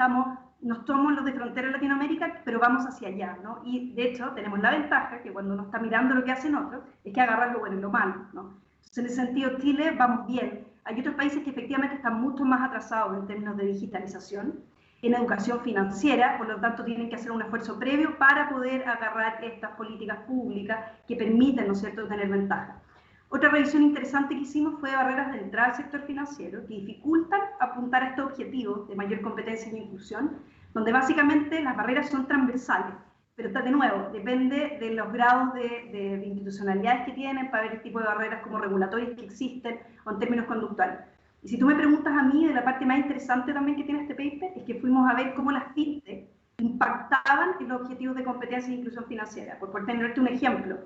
no somos los de frontera en Latinoamérica, pero vamos hacia allá, ¿no? Y de hecho, tenemos la ventaja que cuando uno está mirando lo que hacen otros, es que agarran lo bueno y lo malo, ¿no? Entonces, en ese sentido, Chile vamos bien. Hay otros países que efectivamente están mucho más atrasados en términos de digitalización, en educación financiera, por lo tanto tienen que hacer un esfuerzo previo para poder agarrar estas políticas públicas que permiten, ¿no es cierto?, tener ventaja. Otra revisión interesante que hicimos fue de barreras de entrada al sector financiero que dificultan apuntar a estos objetivos de mayor competencia e inclusión, donde básicamente las barreras son transversales, pero está de nuevo, depende de los grados de institucionalidades que tienen para ver el tipo de barreras como regulatorias que existen o en términos conductuales. Y si tú me preguntas a mí, de la parte más interesante también que tiene este paper, es que fuimos a ver cómo las fintech impactaban en los objetivos de competencia e inclusión financiera. Por tenerte un ejemplo,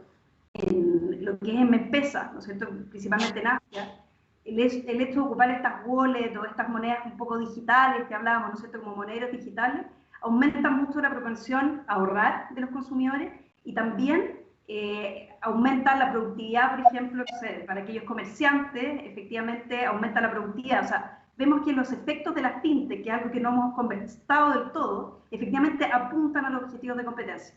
en lo que es en M-Pesa, ¿no es cierto?, principalmente en Asia, el hecho de ocupar estas wallets o estas monedas un poco digitales que hablábamos, ¿no es cierto?, como monedas digitales, aumenta mucho la propensión a ahorrar de los consumidores y también aumenta la productividad, por ejemplo, no sé, para aquellos comerciantes, efectivamente aumenta la productividad. O sea, vemos que los efectos de las fintech, que es algo que no hemos conversado del todo, efectivamente apuntan a los objetivos de competencia.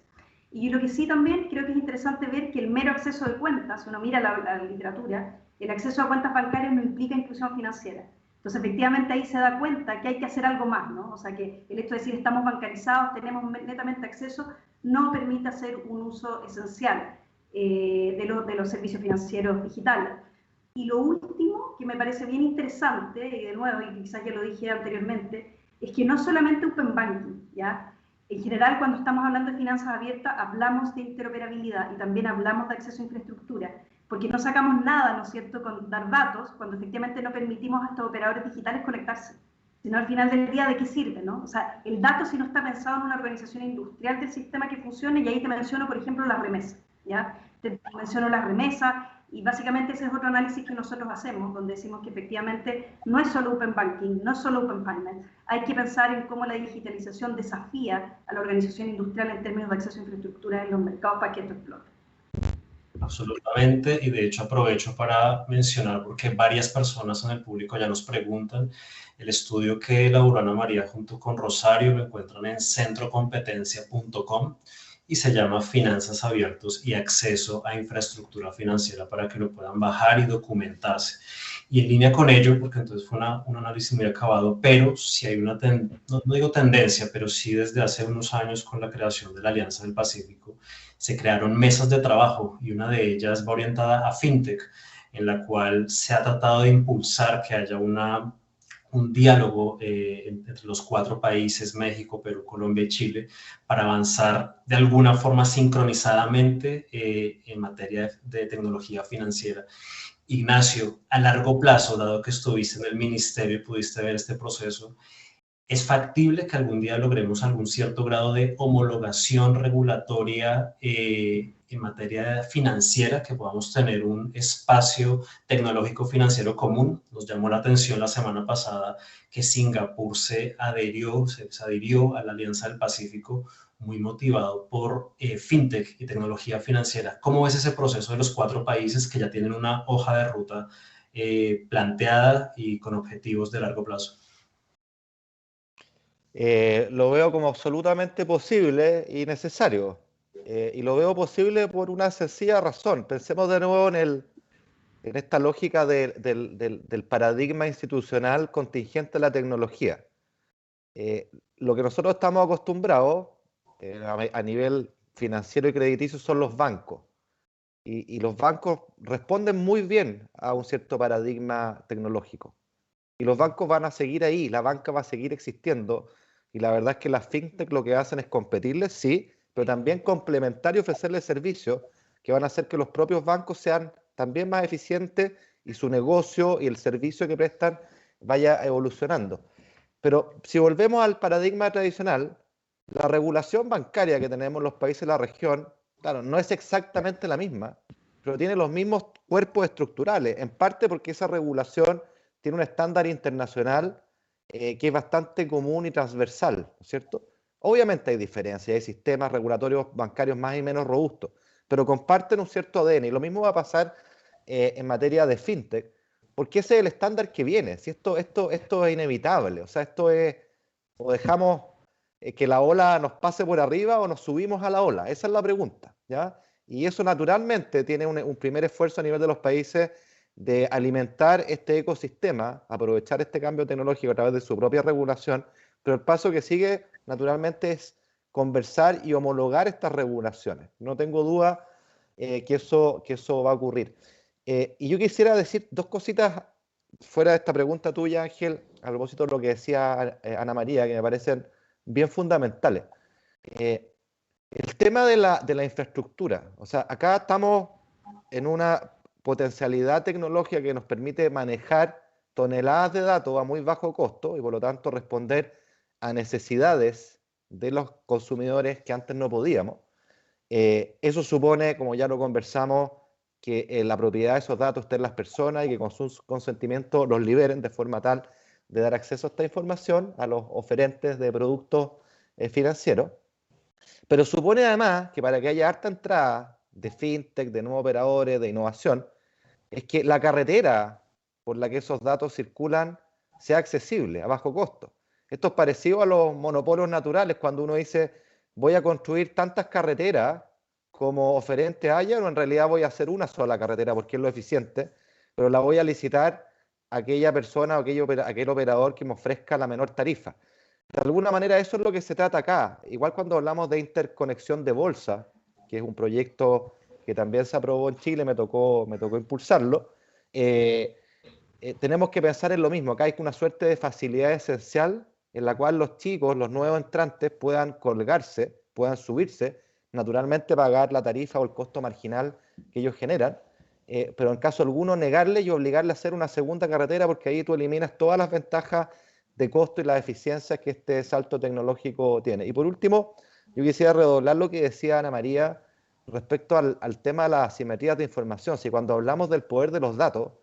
Y lo que sí también creo que es interesante ver que el mero acceso de cuentas, si uno mira la literatura, el acceso a cuentas bancarias no implica inclusión financiera. Entonces, efectivamente, ahí se da cuenta que hay que hacer algo más, ¿no? O sea, que el hecho de decir estamos bancarizados, tenemos netamente acceso, no permite hacer un uso esencial de los servicios financieros digitales. Y lo último, que me parece bien interesante, y de nuevo, y quizás ya lo dije anteriormente, es que no solamente Open Banking, ¿ya? En general, cuando estamos hablando de finanzas abiertas, hablamos de interoperabilidad y también hablamos de acceso a infraestructura, porque no sacamos nada, ¿no es cierto?, con dar datos cuando efectivamente no permitimos a estos operadores digitales conectarse. Sino al final del día, ¿de qué sirve, no? O sea, el dato si no está pensado en una organización industrial del sistema que funcione, y ahí te menciono, por ejemplo, las remesas, ¿ya? Te menciono las remesas, y básicamente ese es otro análisis que nosotros hacemos, donde decimos que efectivamente no es solo Open Banking, no es solo Open Finance, hay que pensar en cómo la digitalización desafía a la organización industrial en términos de acceso a infraestructura en los mercados para que esto explote. Absolutamente, y de hecho aprovecho para mencionar, porque varias personas en el público ya nos preguntan, el estudio que elaboró Ana María junto con Rosario lo encuentran en centrocompetencia.com y se llama Finanzas Abiertos y Acceso a Infraestructura Financiera para que lo puedan bajar y documentarse. Y en línea con ello, porque entonces fue un análisis muy acabado, pero si hay una, no digo tendencia, pero sí desde hace unos años con la creación de la Alianza del Pacífico, se crearon mesas de trabajo y una de ellas va orientada a fintech, en la cual se ha tratado de impulsar que haya un diálogo entre los 4 países, México, Perú, Colombia y Chile, para avanzar de alguna forma sincronizadamente en materia de tecnología financiera. Ignacio, a largo plazo, dado que estuviste en el ministerio y pudiste ver este proceso, ¿es factible que algún día logremos algún cierto grado de homologación regulatoria en materia financiera, que podamos tener un espacio tecnológico financiero común? Nos llamó la atención la semana pasada que Singapur se adhirió a la Alianza del Pacífico, muy motivado por fintech y tecnología financiera. ¿Cómo ves ese proceso de los 4 países que ya tienen una hoja de ruta planteada y con objetivos de largo plazo? Lo veo como absolutamente posible y necesario. Y lo veo posible por una sencilla razón. Pensemos de nuevo en esta lógica del paradigma institucional contingente a la tecnología. Lo que nosotros estamos acostumbrados a nivel financiero y crediticio son los bancos. Y los bancos responden muy bien a un cierto paradigma tecnológico. Y los bancos van a seguir ahí, la banca va a seguir existiendo. Y la verdad es que las fintech lo que hacen es competirles, sí, pero también complementar y ofrecerles servicios que van a hacer que los propios bancos sean también más eficientes y su negocio y el servicio que prestan vaya evolucionando. Pero si volvemos al paradigma tradicional, la regulación bancaria que tenemos en los países de la región, claro, no es exactamente la misma, pero tiene los mismos cuerpos estructurales, en parte porque esa regulación tiene un estándar internacional que es bastante común y transversal, ¿no es cierto? Obviamente hay diferencias, hay sistemas regulatorios bancarios más y menos robustos, pero comparten un cierto ADN, y lo mismo va a pasar en materia de fintech, porque ese es el estándar que viene. Si esto es inevitable, o sea, esto es, o dejamos que la ola nos pase por arriba o nos subimos a la ola, esa es la pregunta, ¿ya? Y eso naturalmente tiene un primer esfuerzo a nivel de los países de alimentar este ecosistema, aprovechar este cambio tecnológico a través de su propia regulación, pero el paso que sigue naturalmente es conversar y homologar estas regulaciones. No tengo duda que eso va a ocurrir. Y yo quisiera decir 2 cositas fuera de esta pregunta tuya, Ángel, a propósito de lo que decía Ana María, que me parecen bien fundamentales. El tema de la infraestructura, o sea, acá estamos en una potencialidad tecnológica que nos permite manejar toneladas de datos a muy bajo costo y por lo tanto responder a necesidades de los consumidores que antes no podíamos. Eso supone, como ya lo conversamos, que la propiedad de esos datos esté en las personas y que con su consentimiento los liberen de forma tal de dar acceso a esta información a los oferentes de productos financiero, pero supone además que para que haya harta entrada de fintech, de nuevos operadores, de innovación, es que la carretera por la que esos datos circulan sea accesible, a bajo costo. Esto es parecido a los monopolios naturales, cuando uno dice, voy a construir tantas carreteras como oferentes haya, o en realidad voy a hacer una sola carretera porque es lo eficiente, pero la voy a licitar a aquella persona o aquel operador que me ofrezca la menor tarifa. De alguna manera eso es lo que se trata acá. Igual cuando hablamos de interconexión de bolsa, que es un proyecto que también se aprobó en Chile, me tocó impulsarlo, tenemos que pensar en lo mismo. Acá hay una suerte de facilidad esencial en la cual los chicos, los nuevos entrantes, puedan colgarse, puedan subirse, naturalmente pagar la tarifa o el costo marginal que ellos generan, pero en caso alguno negarle y obligarle a hacer una segunda carretera, porque ahí tú eliminas todas las ventajas de costo y las eficiencias que este salto tecnológico tiene. Y por último, yo quisiera redoblar lo que decía Ana María respecto al tema de las asimetrías de información. Si cuando hablamos del poder de los datos,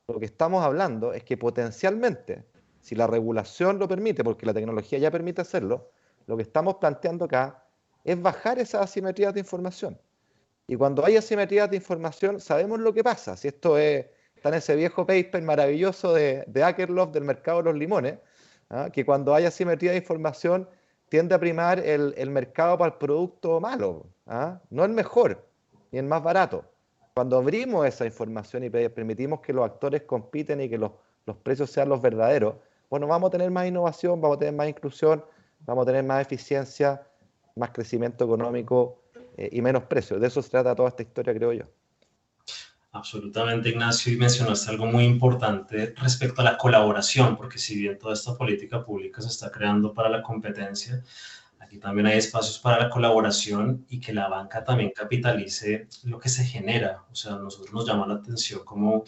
lo que estamos hablando es que potencialmente, si la regulación lo permite, porque la tecnología ya permite hacerlo, lo que estamos planteando acá es bajar esas asimetrías de información. Y cuando hay asimetrías de información, sabemos lo que pasa. Si esto está en ese viejo paper maravilloso de Akerlof del mercado de los limones, que cuando hay asimetría de información tiende a primar el mercado para el producto malo, no el mejor ni el más barato. Cuando abrimos esa información y permitimos que los actores compiten y que los precios sean los verdaderos, bueno, vamos a tener más innovación, vamos a tener más inclusión, vamos a tener más eficiencia, más crecimiento económico y menos precios. De eso se trata toda esta historia, creo yo. Absolutamente, Ignacio, y mencionaste algo muy importante respecto a la colaboración, porque si bien toda esta política pública se está creando para la competencia, aquí también hay espacios para la colaboración y que la banca también capitalice lo que se genera. O sea, a nosotros nos llama la atención como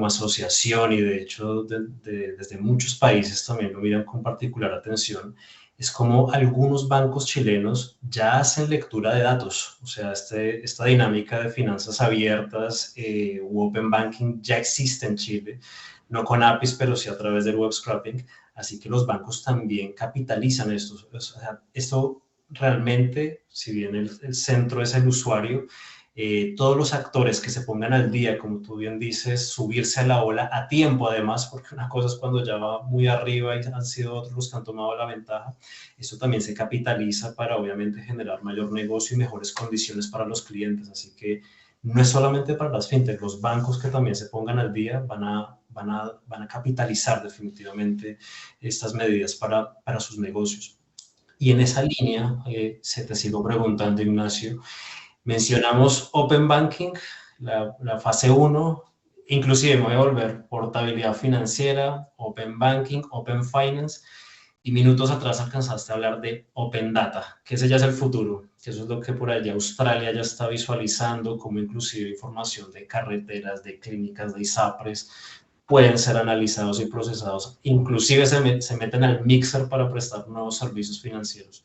asociación, y de hecho desde muchos países también lo miran con particular atención, es como algunos bancos chilenos ya hacen lectura de datos. O sea, esta dinámica de finanzas abiertas u open banking ya existe en Chile, no con APIs, pero sí a través del web scraping. Así que los bancos también capitalizan esto. O sea, esto realmente, si bien el centro es el usuario, todos los actores que se pongan al día, como tú bien dices, subirse a la ola a tiempo además, porque una cosa es cuando ya va muy arriba y han sido otros los que han tomado la ventaja. Esto también se capitaliza para obviamente generar mayor negocio y mejores condiciones para los clientes. Así que no es solamente para las fintech, los bancos que también se pongan al día van a capitalizar definitivamente estas medidas para sus negocios. Y en esa línea, se te sigo preguntando, Ignacio, mencionamos Open Banking, la fase 1, inclusive me voy a volver portabilidad financiera, Open Banking, Open Finance, y minutos atrás alcanzaste a hablar de Open Data, que ese ya es el futuro, que eso es lo que por allá Australia ya está visualizando, como inclusive información de carreteras, de clínicas, de ISAPRES, pueden ser analizados y procesados, inclusive se meten al mixer para prestar nuevos servicios financieros.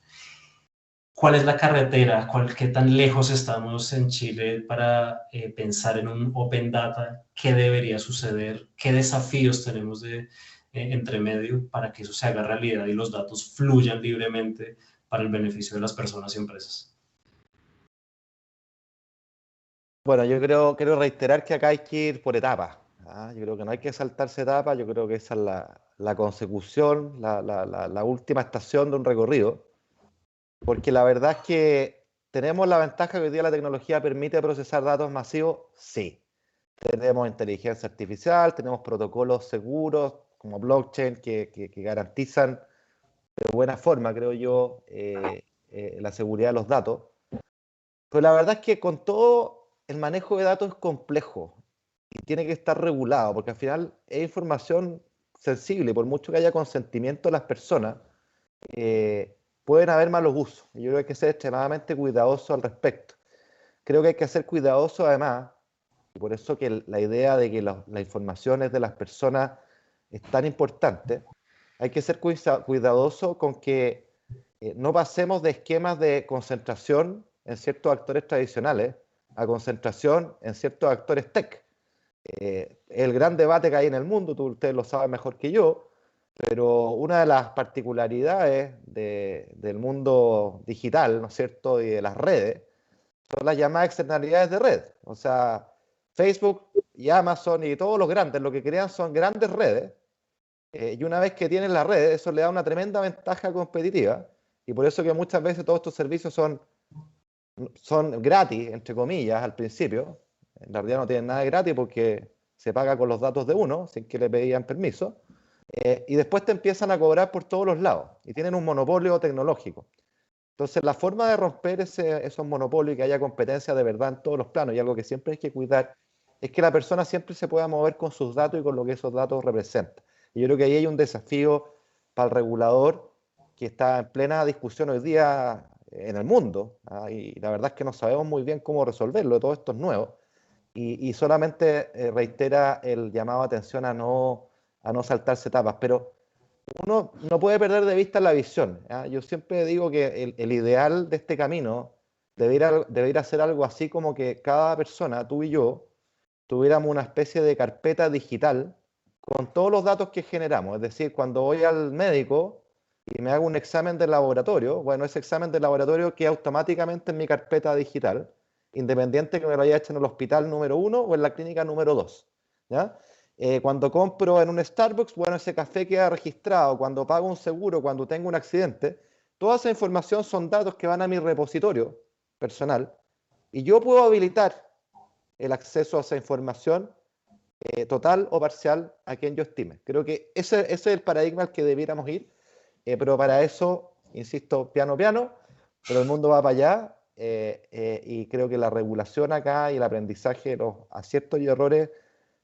¿Cuál es la carretera? ¿Qué tan lejos estamos en Chile para pensar en un Open Data? ¿Qué debería suceder? ¿Qué desafíos tenemos entre medio para que eso se haga realidad y los datos fluyan libremente para el beneficio de las personas y empresas? Bueno, yo quiero reiterar que acá hay que ir por etapas. Yo creo que no hay que saltarse etapas, yo creo que esa es la consecución, la última estación de un recorrido. Porque la verdad es que tenemos la ventaja que hoy día la tecnología permite procesar datos masivos, sí. Tenemos inteligencia artificial, tenemos protocolos seguros como blockchain que garantizan de buena forma, creo yo, la seguridad de los datos. Pero la verdad es que con todo el manejo de datos es complejo y tiene que estar regulado, porque al final es información sensible y por mucho que haya consentimiento de las personas, pueden haber malos usos. Y yo creo que hay que ser extremadamente cuidadoso al respecto. Creo que hay que ser cuidadoso además, y por eso que la idea de que las informaciones de las personas es tan importante, hay que ser cuidadoso con que no pasemos de esquemas de concentración en ciertos actores tradicionales a concentración en ciertos actores tech. El gran debate que hay en el mundo, ustedes lo saben mejor que yo, pero una de las particularidades del mundo digital, ¿no es cierto?, y de las redes, son las llamadas externalidades de red. O sea, Facebook y Amazon y todos los grandes, lo que crean son grandes redes, y una vez que tienen la red, eso le da una tremenda ventaja competitiva, y por eso que muchas veces todos estos servicios son gratis, entre comillas, al principio. En realidad no tienen nada de gratis porque se paga con los datos de uno, sin que le pedían permiso, y después te empiezan a cobrar por todos los lados, y tienen un monopolio tecnológico. Entonces, la forma de romper esos monopolios y que haya competencia de verdad en todos los planos, y algo que siempre hay que cuidar, es que la persona siempre se pueda mover con sus datos y con lo que esos datos representan. Y yo creo que ahí hay un desafío para el regulador que está en plena discusión hoy día en el mundo, y la verdad es que no sabemos muy bien cómo resolverlo, todo esto es nuevo, y solamente reitera el llamado a atención a no saltarse etapas, pero uno no puede perder de vista la visión. Yo siempre digo que el ideal de este camino debería ser algo así como que cada persona, tú y yo, tuviéramos una especie de carpeta digital con todos los datos que generamos. Es decir, cuando voy al médico y me hago un examen de laboratorio, bueno, ese examen de laboratorio queda automáticamente en mi carpeta digital, independiente que me lo haya hecho en el hospital número 1 o en la clínica número 2. ¿Ya? Cuando compro en un Starbucks, bueno, ese café queda registrado. Cuando pago un seguro, cuando tengo un accidente, toda esa información son datos que van a mi repositorio personal y yo puedo habilitar el acceso a esa información total o parcial a quien yo estime. Creo que ese es el paradigma al que debiéramos ir, pero para eso, insisto, piano, piano, pero el mundo va para allá y creo que la regulación acá y el aprendizaje de los aciertos y errores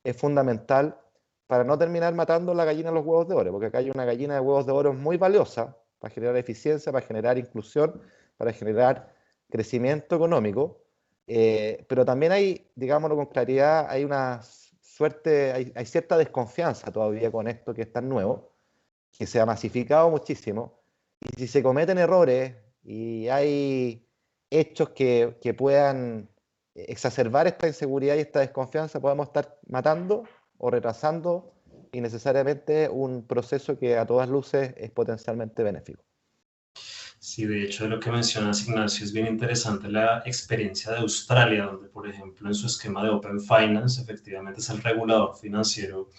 es fundamental para no terminar matando la gallina de los huevos de oro, porque acá hay una gallina de huevos de oro muy valiosa para generar eficiencia, para generar inclusión, para generar crecimiento económico, pero también hay, digámoslo con claridad, hay una suerte, hay cierta desconfianza todavía con esto que es tan nuevo, que se ha masificado muchísimo, y si se cometen errores y hay hechos que puedan exacerbar esta inseguridad y esta desconfianza, podemos estar matando o retrasando innecesariamente un proceso que a todas luces es potencialmente benéfico. Sí, de hecho, lo que mencionas, Ignacio, es bien interesante la experiencia de Australia, donde, por ejemplo, en su esquema de Open Finance, efectivamente es el regulador financiero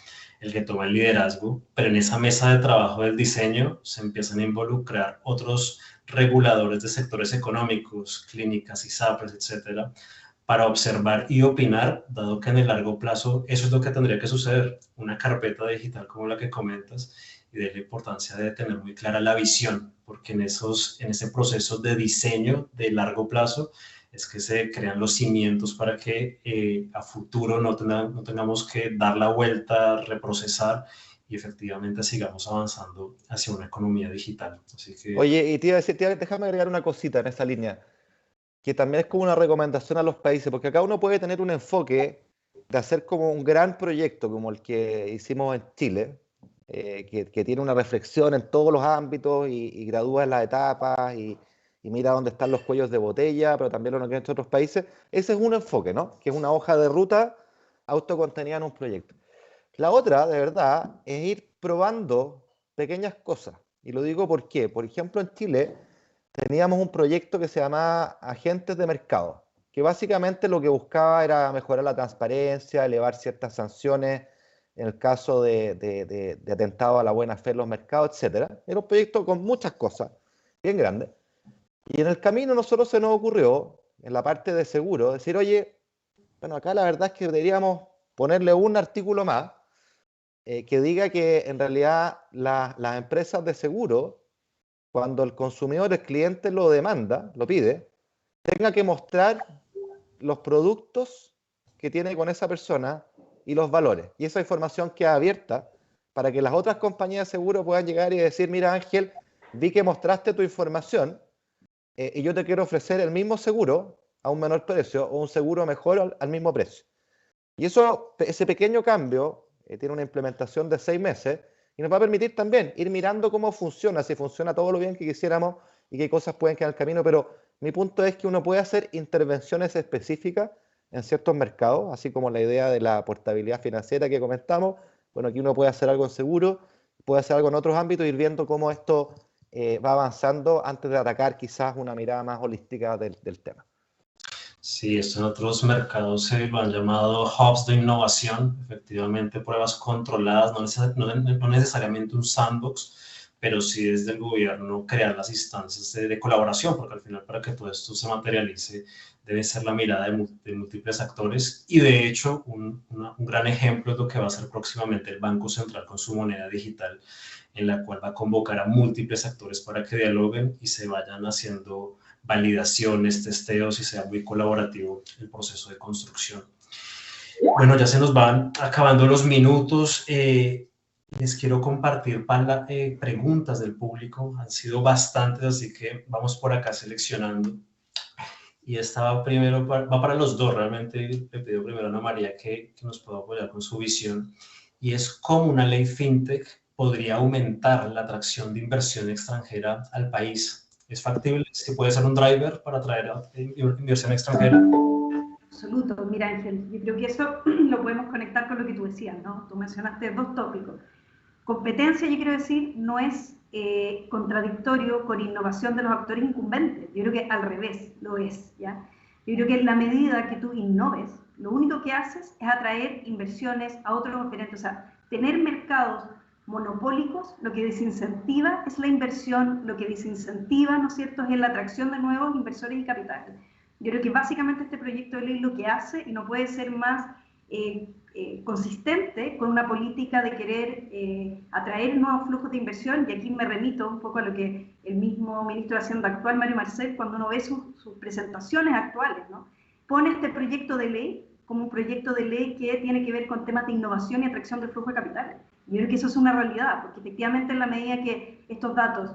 el que toma el liderazgo, pero en esa mesa de trabajo del diseño se empiezan a involucrar otros reguladores de sectores económicos, clínicas, ISAPRES, etcétera, para observar y opinar, dado que en el largo plazo eso es lo que tendría que suceder, una carpeta digital como la que comentas, y de la importancia de tener muy clara la visión, porque en ese proceso de diseño de largo plazo es que se crean los cimientos para que a futuro no tengamos que dar la vuelta, reprocesar y efectivamente sigamos avanzando hacia una economía digital. Así que... Oye, y te iba a decir, déjame agregar una cosita en esa línea, que también es como una recomendación a los países, porque acá uno puede tener un enfoque de hacer como un gran proyecto como el que hicimos en Chile, que tiene una reflexión en todos los ámbitos y gradúa en las etapas y mira dónde están los cuellos de botella, pero también lo que han hecho otros países. Ese es un enfoque, ¿no? Que es una hoja de ruta autocontenida en un proyecto. La otra, de verdad, es ir probando pequeñas cosas. Y lo digo por qué. Por ejemplo, en Chile teníamos un proyecto que se llamaba Agentes de Mercado, que básicamente lo que buscaba era mejorar la transparencia, elevar ciertas sanciones en el caso de atentado a la buena fe en los mercados, etc. Era un proyecto con muchas cosas, bien grande. Y en el camino nosotros se nos ocurrió, en la parte de seguro, decir, oye, bueno, acá la verdad es que deberíamos ponerle un artículo más que diga que en realidad las empresas de seguro, cuando el consumidor, el cliente lo demanda, lo pide, tenga que mostrar los productos que tiene con esa persona y los valores. Y esa información queda abierta para que las otras compañías de seguro puedan llegar y decir, mira Ángel, vi que mostraste tu información y yo te quiero ofrecer el mismo seguro a un menor precio o un seguro mejor al mismo precio. Y ese pequeño cambio tiene una implementación de 6 meses y nos va a permitir también ir mirando cómo funciona, si funciona todo lo bien que quisiéramos y qué cosas pueden quedar en el camino, pero mi punto es que uno puede hacer intervenciones específicas en ciertos mercados, así como la idea de la portabilidad financiera que comentamos. Bueno, aquí uno puede hacer algo en seguro, puede hacer algo en otros ámbitos, ir viendo cómo esto va avanzando antes de atacar quizás una mirada más holística del tema. Sí, esto en otros mercados se lo han llamado hubs de innovación, efectivamente pruebas controladas, no necesariamente un sandbox, pero sí desde el gobierno crear las instancias de colaboración, porque al final para que todo esto se materialice debe ser la mirada de múltiples actores, y de hecho un gran ejemplo es lo que va a hacer próximamente el Banco Central con su moneda digital, en la cual va a convocar a múltiples actores para que dialoguen y se vayan haciendo validaciones, testeos y sea muy colaborativo el proceso de construcción. Bueno, ya se nos van acabando los minutos. Les quiero compartir preguntas del público. Han sido bastantes, así que vamos por acá seleccionando. Y esta va primero, va para los dos. Realmente le pido primero a Ana María que nos pueda apoyar con su visión. Y es cómo una ley fintech podría aumentar la atracción de inversión extranjera al país. ¿Es factible? ¿Es que puede ser un driver para atraer inversión extranjera? Absoluto. Mira, Ángel, yo creo que eso lo podemos conectar con lo que tú decías, ¿no? Tú mencionaste dos tópicos. Competencia, yo quiero decir, no es contradictorio con innovación de los actores incumbentes. Yo creo que al revés lo es, ¿ya? Yo creo que en la medida que tú innoves, lo único que haces es atraer inversiones a otros oferentes. O sea, tener mercados monopólicos, lo que desincentiva es la inversión, lo que desincentiva, ¿no es cierto?, es la atracción de nuevos inversores y capitales. Yo creo que básicamente este proyecto de ley lo que hace, y no puede ser más consistente con una política de querer atraer nuevos flujos de inversión, y aquí me remito un poco a lo que el mismo ministro de Hacienda actual, Mario Marcel, cuando uno ve sus presentaciones actuales, ¿no?, pone este proyecto de ley como un proyecto de ley que tiene que ver con temas de innovación y atracción del flujo de capitales. Yo creo que eso es una realidad, porque efectivamente en la medida que estos datos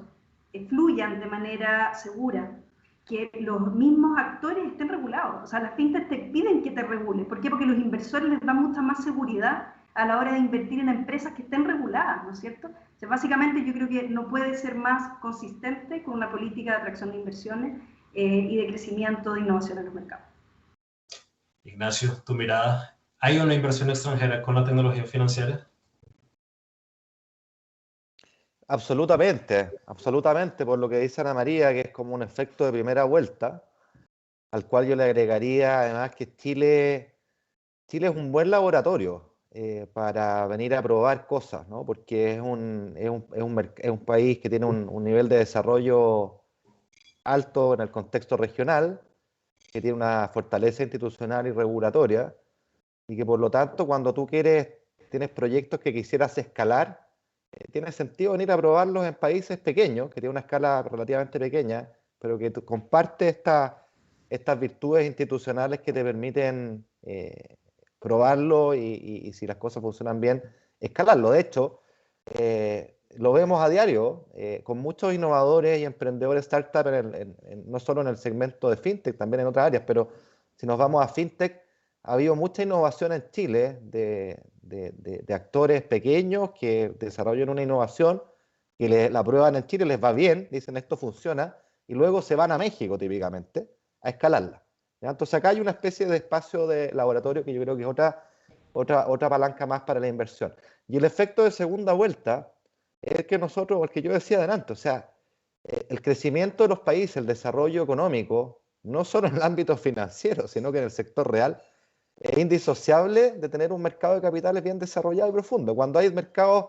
fluyan de manera segura, que los mismos actores estén regulados. O sea, las fintechs te piden que te regulen. ¿Por qué? Porque los inversores les dan mucha más seguridad a la hora de invertir en empresas que estén reguladas, ¿no es cierto? O sea, básicamente yo creo que no puede ser más consistente con una política de atracción de inversiones y de crecimiento de innovación en los mercados. Ignacio, tu mirada. ¿Hay una inversión extranjera con la tecnología financiera? Absolutamente, absolutamente, por lo que dice Ana María, que es como un efecto de primera vuelta, al cual yo le agregaría además que Chile es un buen laboratorio para venir a probar cosas, ¿no? Porque es un país que tiene un nivel de desarrollo alto en el contexto regional, que tiene una fortaleza institucional y regulatoria, y que por lo tanto cuando tú tienes proyectos que quisieras escalar, tiene sentido venir a probarlos en países pequeños, que tienen una escala relativamente pequeña, pero que comparte estas virtudes institucionales que te permiten probarlo y si las cosas funcionan bien, escalarlo. De hecho, lo vemos a diario con muchos innovadores y emprendedores startup, no solo en el segmento de fintech, también en otras áreas, pero si nos vamos a fintech, ha habido mucha innovación en Chile de actores pequeños que desarrollan una innovación, que la prueban en Chile, les va bien, dicen esto funciona, y luego se van a México típicamente a escalarla. ¿Ya? Entonces acá hay una especie de espacio de laboratorio que yo creo que es otra palanca más para la inversión. Y el efecto de segunda vuelta es que el que yo decía adelante, o sea, el crecimiento de los países, el desarrollo económico, no solo en el ámbito financiero, sino que en el sector real, es indisociable de tener un mercado de capitales bien desarrollado y profundo. Cuando hay mercados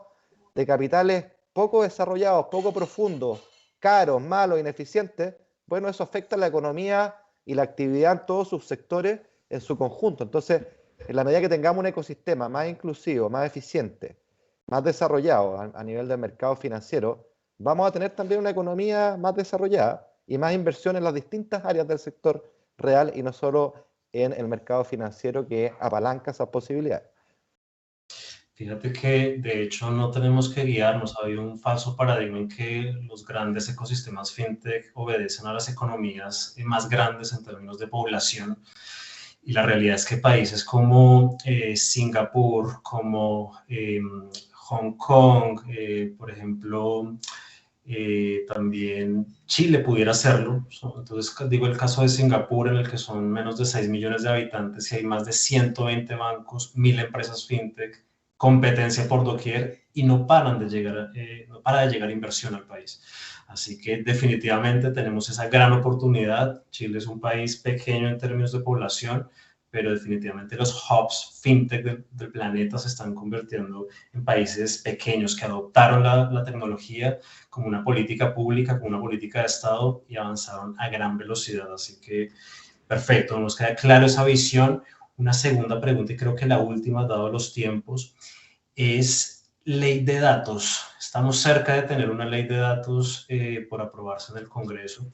de capitales poco desarrollados, poco profundos, caros, malos, ineficientes, bueno, eso afecta a la economía y la actividad en todos sus sectores en su conjunto. Entonces, en la medida que tengamos un ecosistema más inclusivo, más eficiente, más desarrollado a nivel del mercado financiero, vamos a tener también una economía más desarrollada y más inversión en las distintas áreas del sector real y no solo en el mercado financiero que apalanca esas posibilidades. Fíjate que de hecho no tenemos que guiarnos. Ha habido un falso paradigma en que los grandes ecosistemas fintech obedecen a las economías más grandes en términos de población. Y la realidad es que países como Singapur, como Hong Kong, por ejemplo, también Chile pudiera hacerlo. Entonces digo el caso de Singapur, en el que son menos de 6 millones de habitantes y hay más de 120 bancos, 1000 empresas fintech, competencia por doquier y no paran de llegar, no para de llegar inversión al país. Así que definitivamente tenemos esa gran oportunidad. Chile es un país pequeño en términos de población, pero definitivamente los hubs fintech del planeta se están convirtiendo en países pequeños que adoptaron la tecnología como una política pública, como una política de Estado y avanzaron a gran velocidad. Así que perfecto, nos queda claro esa visión. Una segunda pregunta, y creo que la última, dado los tiempos, es ley de datos. Estamos cerca de tener una ley de datos por aprobarse en el Congreso,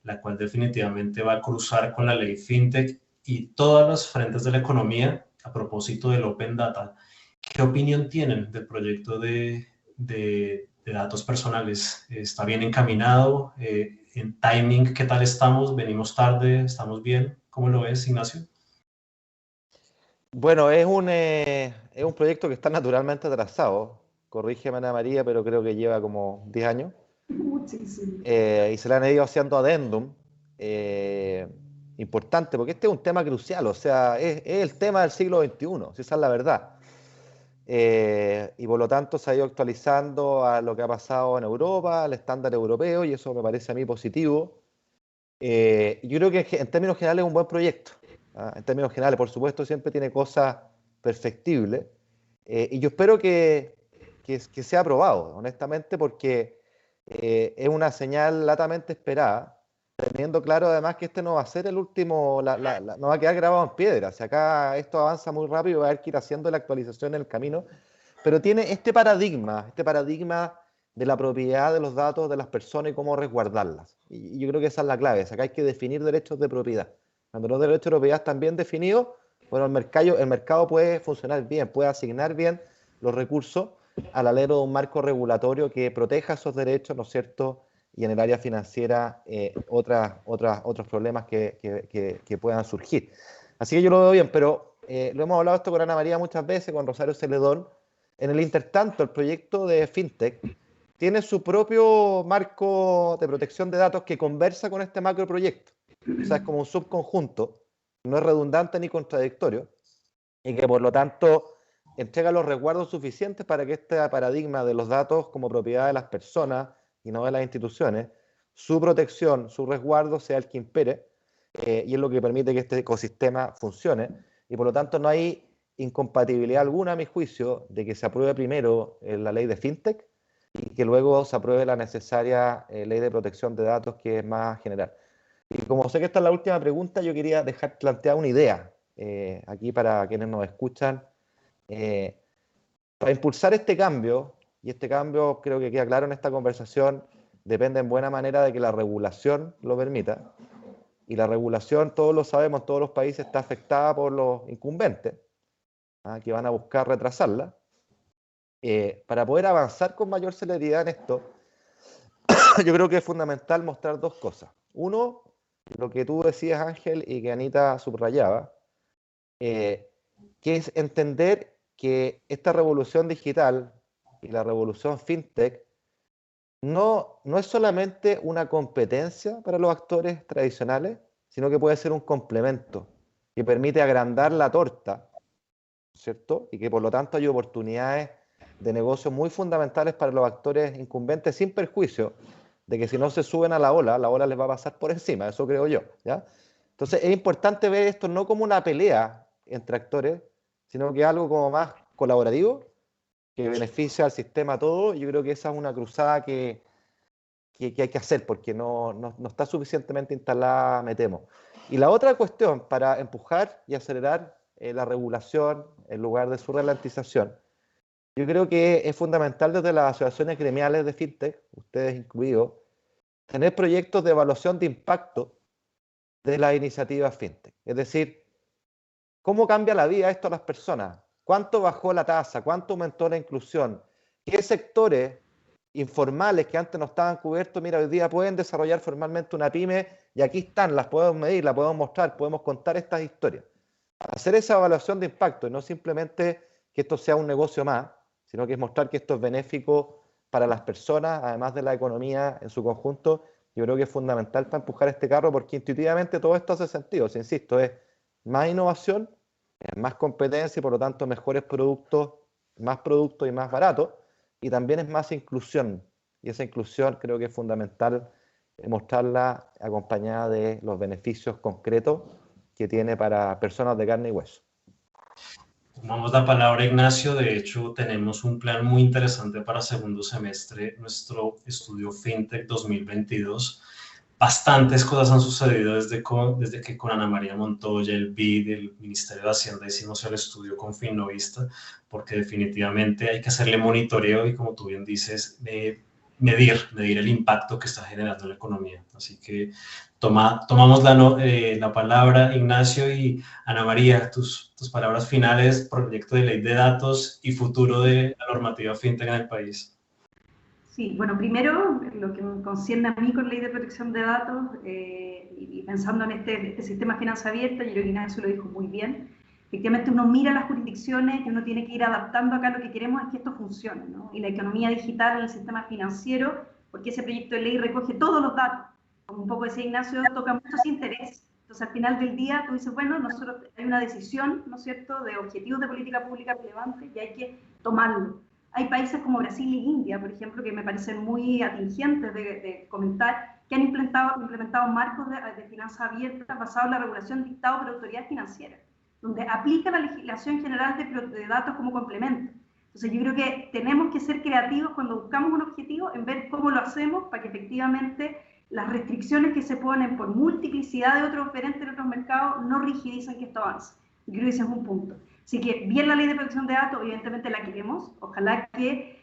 la cual definitivamente va a cruzar con la ley FinTech y todas las frentes de la economía a propósito del Open Data. ¿Qué opinión tienen del proyecto de datos personales? ¿Está bien encaminado? ¿En timing qué tal estamos? ¿Venimos tarde? ¿Estamos bien? ¿Cómo lo ves, Ignacio? Bueno, es un proyecto que está naturalmente atrasado. Corrígeme, Ana María, pero creo que lleva como 10 años. Muchísimo. Y se le han ido haciendo adendum. Importante, porque este es un tema crucial, o sea, es el tema del siglo XXI, si esa es la verdad. Y por lo tanto se ha ido actualizando a lo que ha pasado en Europa, al estándar europeo, y eso me parece a mí positivo. Yo creo que en términos generales es un buen proyecto. En términos generales, por supuesto, siempre tiene cosas perfectibles. Y yo espero que sea aprobado, honestamente, porque es una señal latamente esperada, teniendo claro además que este no va a ser el último, no va a quedar grabado en piedra. Si acá esto avanza muy rápido, va a haber que ir haciendo la actualización en el camino, pero tiene este paradigma de la propiedad de los datos de las personas y cómo resguardarlas. Y yo creo que esa es la clave. Acá hay que definir derechos de propiedad. Cuando los derechos de propiedad están bien definidos, bueno, el mercado puede funcionar bien, puede asignar bien los recursos al alero de un marco regulatorio que proteja esos derechos, ¿no es cierto? Y en el área financiera otros problemas que puedan surgir. Así que yo lo veo bien, pero lo hemos hablado esto con Ana María muchas veces, con Rosario Celedón. En el intertanto, el proyecto de FinTech tiene su propio marco de protección de datos que conversa con este macroproyecto. O sea, es como un subconjunto, no es redundante ni contradictorio, y que por lo tanto entrega los resguardos suficientes para que este paradigma de los datos como propiedad de las personas y no de las instituciones, su protección, su resguardo sea el que impere, y es lo que permite que este ecosistema funcione, y por lo tanto no hay incompatibilidad alguna, a mi juicio, de que se apruebe primero la ley de FinTech y que luego se apruebe la necesaria ley de protección de datos, que es más general. Y como sé que esta es la última pregunta, yo quería dejar planteada una idea aquí para quienes nos escuchan. Para impulsar este cambio, y este cambio creo que queda claro en esta conversación, depende en buena manera de que la regulación lo permita. Y la regulación, todos lo sabemos, en todos los países está afectada por los incumbentes, que van a buscar retrasarla. Para poder avanzar con mayor celeridad en esto, yo creo que es fundamental mostrar dos cosas. Uno, lo que tú decías, Ángel, y que Anita subrayaba, que es entender que esta revolución digital y la revolución FinTech no es solamente una competencia para los actores tradicionales, sino que puede ser un complemento que permite agrandar la torta, ¿cierto? Y que por lo tanto hay oportunidades de negocio muy fundamentales para los actores incumbentes, sin perjuicio de que si no se suben a la ola les va a pasar por encima, eso creo yo, ¿ya? Entonces es importante ver esto no como una pelea entre actores, sino que algo como más colaborativo, que beneficia al sistema todo. Yo creo que esa es una cruzada que hay que hacer, porque no está suficientemente instalada, me temo. Y la otra cuestión, para empujar y acelerar la regulación en lugar de su ralentización, yo creo que es fundamental desde las asociaciones gremiales de FinTech, ustedes incluidos, tener proyectos de evaluación de impacto de las iniciativas FinTech. Es decir, ¿cómo cambia la vida esto a las personas? ¿Cuánto bajó la tasa? ¿Cuánto aumentó la inclusión? ¿Qué sectores informales que antes no estaban cubiertos, mira, hoy día pueden desarrollar formalmente una pyme y aquí están, las podemos medir, las podemos mostrar, podemos contar estas historias? Hacer esa evaluación de impacto y no simplemente que esto sea un negocio más, sino que es mostrar que esto es benéfico para las personas, además de la economía en su conjunto. Yo creo que es fundamental para empujar este carro, porque intuitivamente todo esto hace sentido. Si insisto, es más innovación, es más competencia y por lo tanto mejores productos más producto y más barato, y también es más inclusión. Y esa inclusión creo que es fundamental mostrarla acompañada de los beneficios concretos que tiene para personas de carne y hueso. Tomamos la palabra, Ignacio. De hecho, tenemos un plan muy interesante para segundo semestre, nuestro estudio FinTech 2022. Bastantes cosas han sucedido desde que con Ana María Montoya, el BID, el Ministerio de Hacienda, hicimos el estudio con Finovista, porque definitivamente hay que hacerle monitoreo y, como tú bien dices, medir el impacto que está generando en la economía. Así que tomamos la palabra, Ignacio, y Ana María, tus palabras finales, proyecto de ley de datos y futuro de la normativa FinTech en el país. Sí, bueno, primero, lo que me concierne a mí con Ley de Protección de Datos, y pensando en este sistema de finanzas abiertas, yo creo que Ignacio lo dijo muy bien. Efectivamente, uno mira las jurisdicciones y uno tiene que ir adaptando acá. Lo que queremos es que esto funcione, ¿no? Y la economía digital en el sistema financiero, porque ese proyecto de ley recoge todos los datos. Como un poco decía Ignacio, toca muchos intereses. Entonces, al final del día, tú dices, bueno, nosotros hay una decisión, ¿no es cierto?, de objetivos de política pública relevantes y hay que tomarlo. Hay países como Brasil y India, por ejemplo, que me parecen muy atingentes de comentar, que han implementado marcos de finanzas abiertas basados en la regulación dictada por autoridades financieras, donde aplica la legislación general de datos como complemento. Entonces yo creo que tenemos que ser creativos cuando buscamos un objetivo en ver cómo lo hacemos para que efectivamente las restricciones que se ponen por multiplicidad de otros operantes en otros mercados no rigidicen que esto avance. Yo creo que ese es un punto. Así que bien la ley de protección de datos, evidentemente la queremos, ojalá que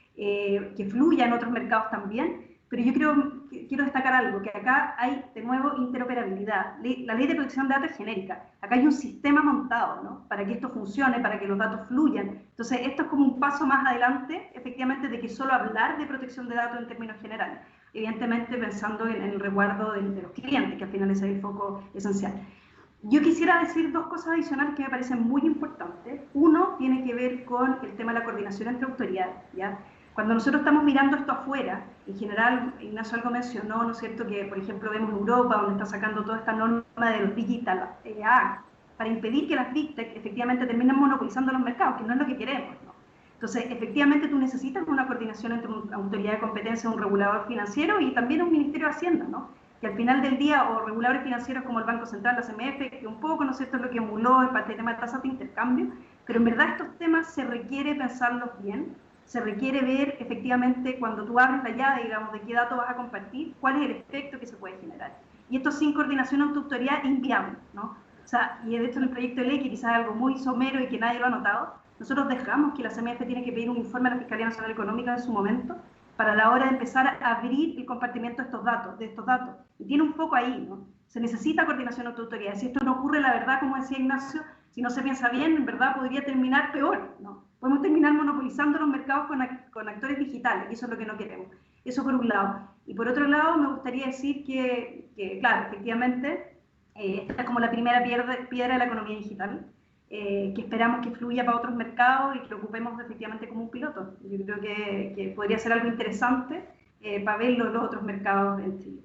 fluya en otros mercados también, pero yo quiero destacar algo, que acá hay de nuevo interoperabilidad. La ley de protección de datos es genérica, acá hay un sistema montado, ¿no?, para que esto funcione, para que los datos fluyan. Entonces esto es como un paso más adelante, efectivamente, de que solo hablar de protección de datos en términos generales, evidentemente pensando en el resguardo de los clientes, que al final ese es el foco esencial. Yo quisiera decir dos cosas adicionales que me parecen muy importantes. Uno tiene que ver con el tema de la coordinación entre autoridades, ¿ya? Cuando nosotros estamos mirando esto afuera, en general, Ignacio algo mencionó, ¿no es cierto?, que por ejemplo vemos Europa, donde está sacando toda esta norma de los Digital Act, para impedir que las Big Tech efectivamente terminen monopolizando los mercados, que no es lo que queremos, ¿no? Entonces, efectivamente tú necesitas una coordinación entre una autoridad de competencia, un regulador financiero y también un Ministerio de Hacienda, ¿no?, que al final del día, o reguladores financieros como el Banco Central, la CMF, que un poco, ¿no es cierto?, es lo que emuló el tema de tasas de intercambio, pero en verdad estos temas se requiere pensarlos bien, se requiere ver efectivamente cuando tú abres la llave, digamos, de qué datos vas a compartir, cuál es el efecto que se puede generar. Y esto sin coordinación o autoridad es inviable, ¿no? O sea, y de hecho en el proyecto de ley, que quizás es algo muy somero y que nadie lo ha notado, nosotros dejamos que la CMF tiene que pedir un informe a la Fiscalía Nacional Económica en su momento, para la hora de empezar a abrir el compartimiento de estos datos. Y tiene un foco ahí, ¿no? Se necesita coordinación entre autoridades. Si esto no ocurre, la verdad, como decía Ignacio, si no se piensa bien, en verdad podría terminar peor, ¿no? Podemos terminar monopolizando los mercados con actores digitales, y eso es lo que no queremos. Eso por un lado. Y por otro lado, me gustaría decir que claro, efectivamente, esta es como la primera piedra de la economía digital, que esperamos que fluya para otros mercados y que lo ocupemos efectivamente como un piloto. Yo creo que podría ser algo interesante para verlo en los otros mercados en Chile.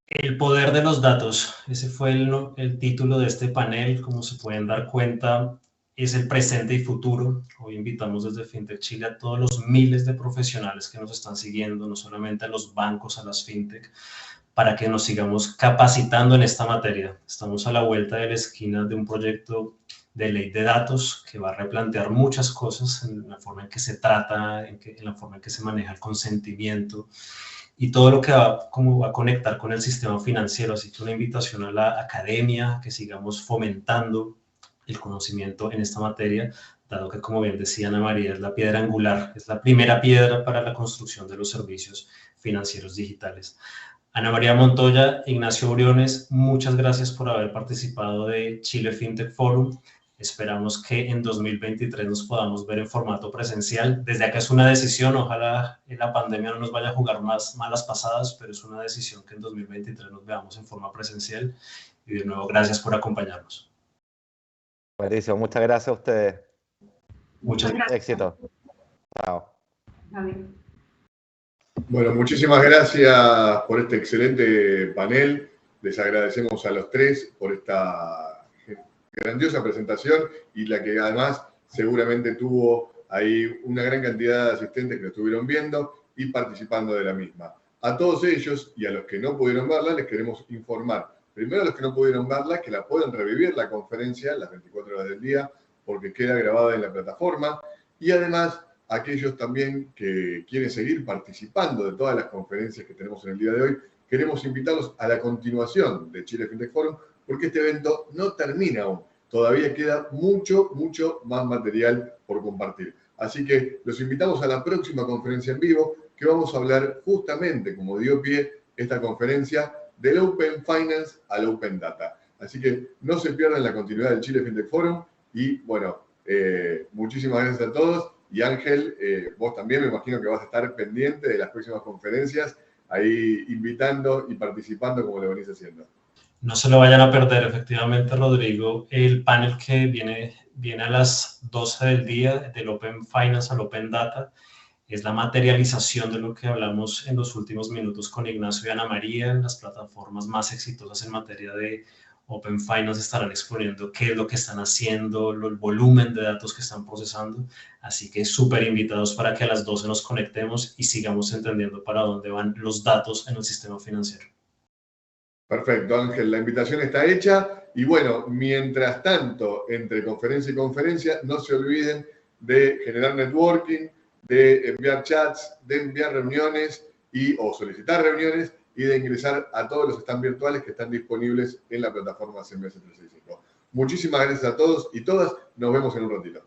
El poder de los datos, ese fue el título de este panel. Como se pueden dar cuenta, es el presente y futuro. Hoy invitamos desde FinTech Chile a todos los miles de profesionales que nos están siguiendo, no solamente a los bancos, a las FinTech, para que nos sigamos capacitando en esta materia. Estamos a la vuelta de la esquina de un proyecto de ley de datos que va a replantear muchas cosas en la forma en que se trata, en la forma en que se maneja el consentimiento y todo lo que va a conectar con el sistema financiero. Así que una invitación a la academia, que sigamos fomentando el conocimiento en esta materia, dado que, como bien decía Ana María, es la piedra angular, es la primera piedra para la construcción de los servicios financieros digitales. Ana María Montoya, Ignacio Briones, muchas gracias por haber participado de Chile FinTech Forum. Esperamos que en 2023 nos podamos ver en formato presencial. Desde acá es una decisión, ojalá la pandemia no nos vaya a jugar más malas pasadas, pero es una decisión que en 2023 nos veamos en forma presencial. Y de nuevo, gracias por acompañarnos. Buenísimo, muchas gracias a ustedes. Muchas gracias. Éxito. Chao. Bueno, muchísimas gracias por este excelente panel. Les agradecemos a los tres por esta grandiosa presentación y la que además seguramente tuvo ahí una gran cantidad de asistentes que lo estuvieron viendo y participando de la misma. A todos ellos y a los que no pudieron verla, les queremos informar. Primero a los que no pudieron verla, que la pueden revivir la conferencia las 24 horas del día, porque queda grabada en la plataforma. Y además, aquellos también que quieren seguir participando de todas las conferencias que tenemos en el día de hoy, queremos invitarlos a la continuación de Chile FinTech Forum, porque este evento no termina aún. Todavía queda mucho más material por compartir. Así que los invitamos a la próxima conferencia en vivo, que vamos a hablar justamente, como dio pie esta conferencia, del Open Finance al Open Data. Así que no se pierdan la continuidad del Chile FinTech Forum y, bueno, muchísimas gracias a todos. Y Ángel, vos también me imagino que vas a estar pendiente de las próximas conferencias, ahí invitando y participando como lo venís haciendo. No se lo vayan a perder, efectivamente, Rodrigo. El panel que viene a las 12 del día, del Open Finance al Open Data, es la materialización de lo que hablamos en los últimos minutos con Ignacio y Ana María. Las plataformas más exitosas en materia de Open Finance estarán exponiendo qué es lo que están haciendo, el volumen de datos que están procesando. Así que súper invitados para que a las 12 nos conectemos y sigamos entendiendo para dónde van los datos en el sistema financiero. Perfecto, Ángel, la invitación está hecha. Y bueno, mientras tanto, entre conferencia y conferencia, no se olviden de generar networking, de enviar chats, de enviar reuniones o solicitar reuniones y de ingresar a todos los stands virtuales que están disponibles en la plataforma CMS 365. Muchísimas gracias a todos y todas. Nos vemos en un ratito.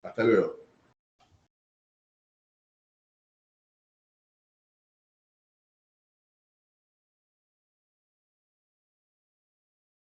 Hasta luego.